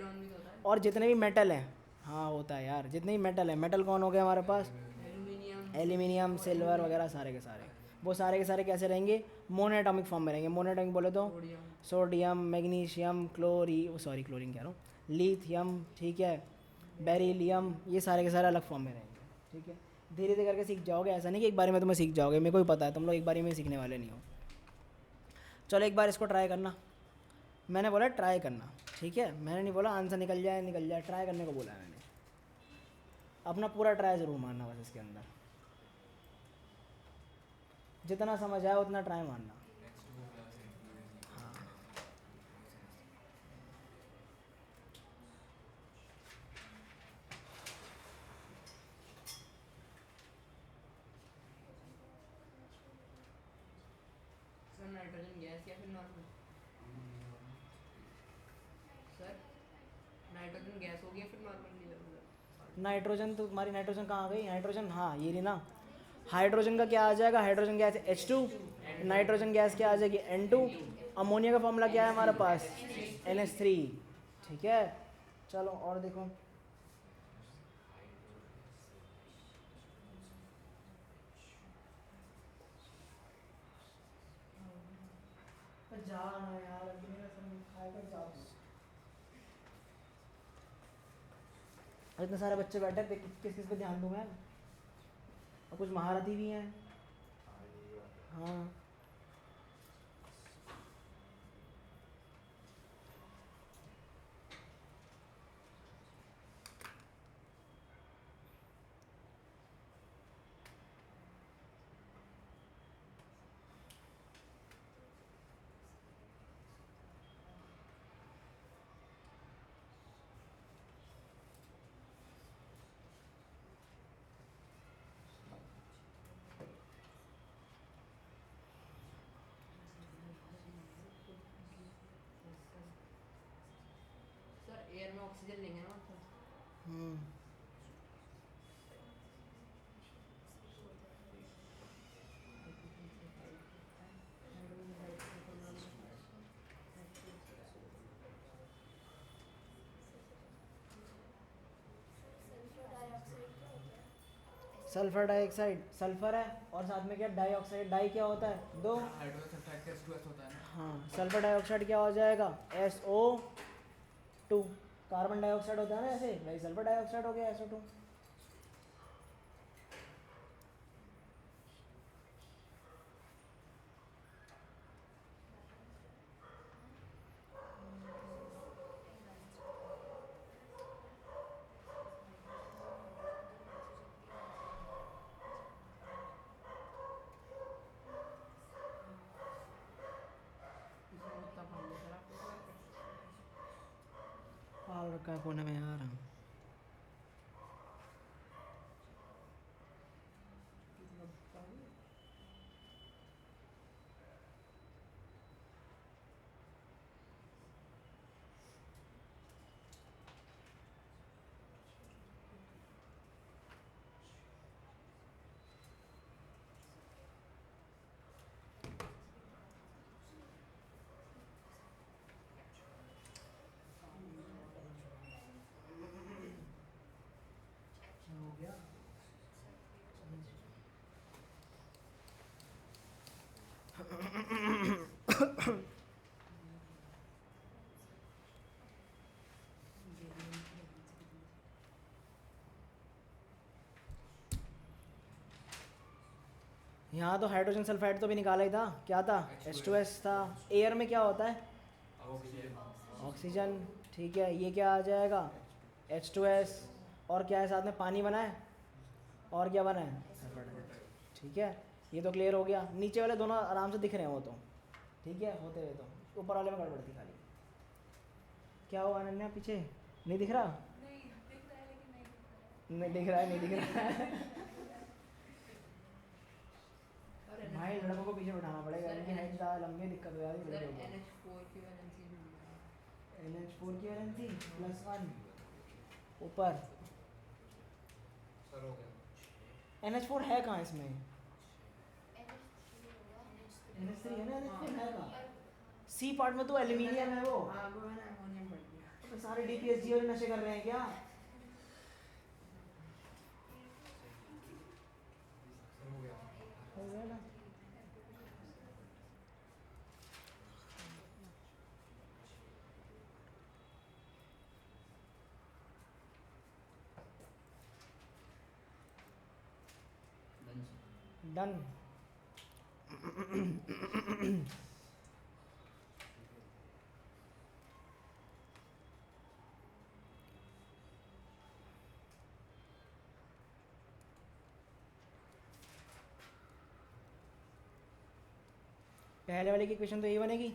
और जितने भी मेटल हैं, हाँ होता है यार, जितने भी मेटल हैं, मेटल कौन हो गए हमारे पास, एल्यूमिनियम, सिल्वर वगैरह सारे के सारे, वो सारे के सारे कैसे रहेंगे, मोनोएटॉमिक फॉर्म में रहेंगे। मोनोएटॉमिक बोले तो सोडियम, मैग्नीशियम, क्लोरीन कह रहा हूँ, लिथियम, ठीक है, बेरिलियम, ये सारे के सारे अलग फॉर्म में रहेंगे, ठीक है। धीरे धीरे करके सीख जाओगे, ऐसा नहीं कि एक बारी में तुम्हें सीख जाओगे, मेरे को भी पता है तुम लोग एक बारी में सीखने वाले नहीं हो। चलो एक बार इसको ट्राई करना, मैंने बोला ट्राई करना, ठीक है, मैंने नहीं बोला आंसर निकल जाए, ट्राई करने को बोला है मैंने। अपना पूरा ट्राई ज़रूर मारना बस इसके अंदर, जितना समझ आए उतना ट्राई मारना। सर नाइट्रोजन गैस या फिर नॉर्मल, सर नाइट्रोजन गैस हो गया फिर नॉर्मल, नाइट्रोजन तो तुम्हारी, नाइट्रोजन कहाँ आ गई, नाइट्रोजन, हाँ ये रही ना। हाइड्रोजन का क्या आ जाएगा, hydrogen gas H2, nitrogen gas क्या आ जाएगी N2, अमोनिया का फॉर्मूला क्या है हमारे पास NH3, ठीक है। चलो और देखो, जाना यार, इतने सारे बच्चे बैठे हैं, किस किस पे ध्यान दूँ मैं, और कुछ महारथी भी हैं, हाँ। सर एयर में ऑक्सीजन लेंगे ना हम्म, सल्फर डाइऑक्साइड, सल्फर है और साथ में क्या डाइऑक्साइड, डाई क्या होता है, दो, हाइड्रोजन सल्फाइड का H2S होता है ना। हाँ, सल्फर डाइऑक्साइड क्या हो जाएगा SO2, कार्बन डाइऑक्साइड होता है ना ऐसे, वही सल्फर डाइऑक्साइड हो गया SO2। इसमें कितना पानी है सर आपको पाल रखा है कोने में यार, कितना पानी, यहाँ तो हाइड्रोजन सल्फाइड तो भी निकाला ही था, क्या था? H2S था। एयर में क्या होता है? ऑक्सीजन। ठीक है, ये क्या आ जाएगा? H2S। और क्या है साथ में? पानी बना है। और क्या बना है? ठीक है, ये तो क्लियर हो गया। नीचे वाले दोनों आराम से दिख रहे हैं वो तो, ठीक है, होते हुए तो ऊपर वाले में गड़बड़ थी खाली। क्या हुआ अनन्या, पीछे नहीं दिख रहा? नहीं दिख रहा है, नहीं दिख रहा है। भाई लड़कों को पीछे बैठाना पड़ेगा, इनकी हाइट ज़्यादा लंबी है, दिक्कत हो जा रही है लड़कों को। NH4 की वैलेंसी NH4 की वैलेंसी +1 ऊपर। सर हो गया। NH4 है कहाँ इसमें? NH3 है ना, NH4 है कहाँ? सी पार्ट में तो एल्यूमिनियम है वो। हाँ वो मैंने अमोनियम पढ़ लिया। तो सारे DPSG वाले नशे कर रहे हैं क्या? सर हो गया। हो गया ना? Done done. पहले वाले की क्वेश्चन तो यही बनेगी,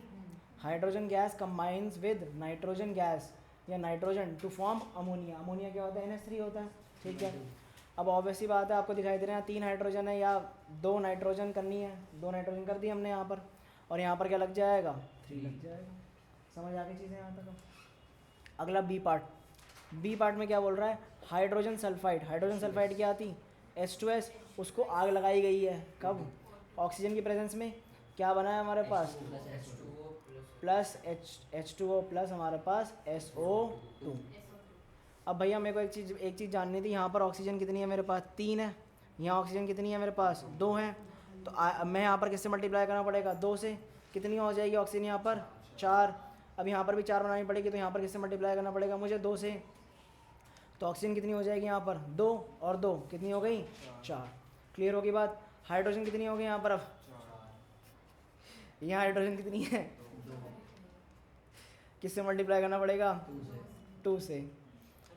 hydrogen gas combines with nitrogen gas या nitrogen to form ammonia. Ammonia क्या होता है? NH3 होता है। ठीक है, अब ऑब्वियसली बात है, आपको दिखाई दे रहे हैं 3 हाइड्रोजन है या 2 नाइट्रोजन करनी है, 2 नाइट्रोजन कर दी हमने यहाँ पर, और यहाँ पर क्या लग जाएगा? 3 लग जाएगा। समझ आ गई चीज़ें यहाँ तक? अगला बी पार्ट। बी पार्ट में क्या बोल रहा है? Hydrogen sulphide. हाइड्रोजन सल्फाइड क्या आती? H2S। उसको आग लगाई गई है, कब? ऑक्सीजन की प्रेजेंस में। क्या बना है हमारे पास? प्लस H2O प्लस हमारे पास SO2। अब भैया मेरे को एक चीज़ जाननी थी, यहाँ पर ऑक्सीजन कितनी है मेरे पास? 3 है। यहाँ ऑक्सीजन कितनी है मेरे पास? 2 है। तो मैं यहाँ पर किससे मल्टीप्लाई करना पड़ेगा? 2 से। कितनी हो जाएगी ऑक्सीजन यहाँ पर? 4। अब यहाँ पर भी 4 बनानी पड़ेगी, तो यहाँ पर किससे मल्टीप्लाई करना पड़ेगा मुझे? 2 से। तो ऑक्सीजन कितनी हो जाएगी यहाँ पर? 2 और 2 कितनी हो गई? 4। क्लियर होगी बात? हाइड्रोजन कितनी हो गई यहाँ पर? अब यहाँ हाइड्रोजन कितनी है? किससे मल्टीप्लाई करना पड़ेगा? 2 से।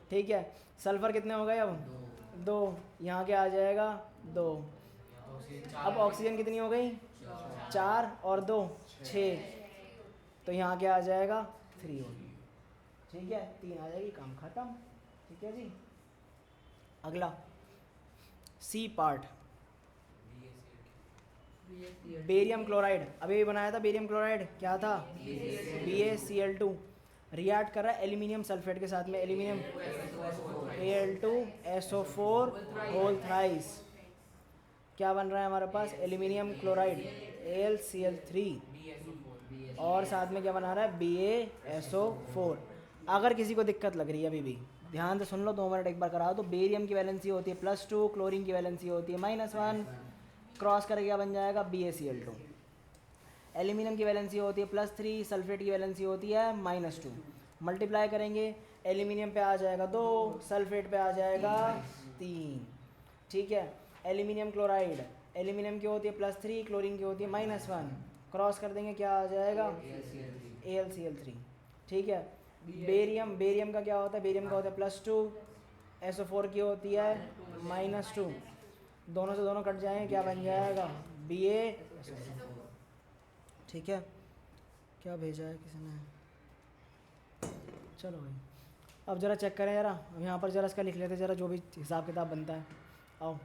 ठीक है, सल्फर कितने हो गए अब? 2। यहाँ क्या आ जाएगा? 2। अब ऑक्सीजन कितनी हो गई? 4 और 2 6। तो यहाँ क्या आ जाएगा? 3 होगी। ठीक है, 3 आ जाएगी, काम खत्म। ठीक है जी। अगला सी पार्ट, बेरियम क्लोराइड। अभी भी बनाया था बेरियम क्लोराइड, क्या था? BaCl2। रिएक्ट कर रहा है एल्यूमिनियम सल्फेट के साथ में, एल्यूमिनियम Al2SO4 होल थ्राइस। क्या बन रहा है हमारे पास? एल्यूमिनियम क्लोराइड AlCl3, और साथ में क्या बना रहा है? BaSO4। अगर किसी को दिक्कत लग रही है अभी भी, ध्यान से सुन लो, 2 मिनट एक बार कराओ। तो बेरियम की वैलेंसी होती है +2, क्लोरीन की वैलेंसी होती है -1, क्रॉस करके क्या बन जाएगा? BaCl2। एल्यूमिनियम की वैलेंसी होती है +3, सल्फेट की वैलेंसी होती है -2। मल्टीप्लाई करेंगे, एल्यूमिनियम पे आ जाएगा 2, सल्फेट पे आ जाएगा 3। ठीक है, एल्यूमिनियम क्लोराइड, एल्यूमिनियम की होती है +3, क्लोरीन की होती है -1, क्रॉस कर देंगे, क्या आ जाएगा? AlCl3। ठीक है, बेरियम, बेरियम का क्या होता है? बेरियम का होता है +2, SO4 की होती है -2। दोनों से दोनों कट जाएंगे, क्या बन जाएगा? BaSO4। ठीक है, क्या भेजा है किसी ने? चलो भाई, अब ज़रा चेक करें ज़रा, अब यहाँ पर ज़रा इसका लिख लेते ज़रा, जो भी हिसाब किताब बनता है। आओ,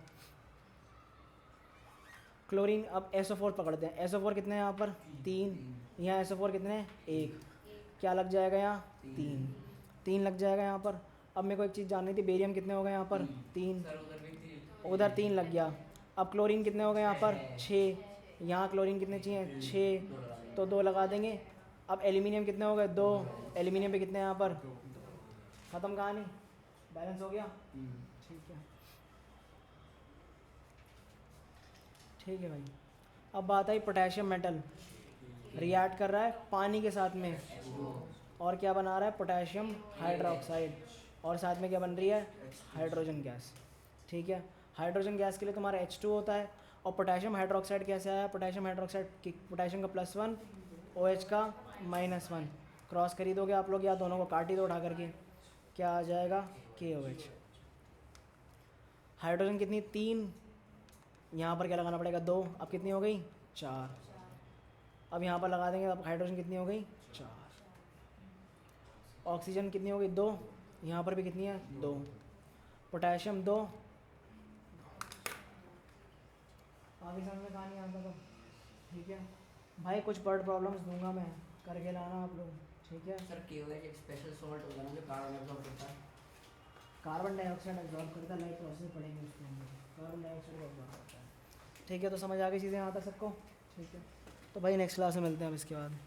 क्लोरीन, अब SO4 पकड़ते हैं। SO4 कितने हैं यहाँ पर? 3। यहाँ SO4 कितने हैं? 1। क्या लग जाएगा यहाँ? 3 लग जाएगा यहाँ पर। अब मेरे को एक चीज़ जाननी थी, बेरियम कितने हो गए यहाँ पर? 3। उधर 3 लग गया। अब क्लोरीन कितने हो गए यहाँ पर? 6। यहाँ क्लोरीन कितने चाहिए? 6, तो 2 लगा देंगे। अब एल्यूमिनियम कितने हो गए? 2। एल्यूमिनियम पे कितने हैं यहाँ पर? ख़त्म कहानी, बैलेंस हो गया। ठीक है, ठीक है भाई। अब बात आई पोटेशियम मेटल, रिएक्ट कर रहा है पानी के साथ में, और क्या बना रहा है? पोटेशियम हाइड्रोक्साइड, और साथ में क्या बन रही है? Hydrogen gas. ठीक है, हाइड्रोजन गैस के लिए तुम्हारा H2 होता है, और पोटेशियम हाइड्रोक्साइड कैसे आया? पोटेशियम हाइड्रोक्साइड की पोटेशियम का +1 OH का -1 क्रॉस कर ही दोगे आप लोग या दोनों को काट ही दो उठा करके, क्या आ जाएगा? KOH। हाइड्रोजन कितनी? 3, यहाँ पर क्या लगाना पड़ेगा? 2, अब कितनी हो गई? 4। अब यहाँ पर लगा देंगे, अब हाइड्रोजन कितनी हो गई? 4। ऑक्सीजन कितनी हो गई? 2, यहाँ पर भी कितनी है? 2। पोटेशियम 2। आगे समझ में कहानी आता तो ठीक है भाई, कुछ वर्ड प्रॉब्लम्स दूंगा मैं, करके लाना आप लोग, ठीक है? सर KOH एक स्पेशल सॉल्ट होता है ना जो कार्बन एब्जॉर्ब करता है। कार्बन डाइऑक्साइड एब्जॉर्ब करता है, लाइक प्रोसेस पढ़ेंगे उसके अंदर, कार्बन डाइऑक्साइड एब्जॉर्ब करता है। ठीक है, तो समझ आ गई चीज़ें यहाँ तक सबको? ठीक है, तो भाई नेक्स्ट क्लास में मिलते हैं अब इसके बाद।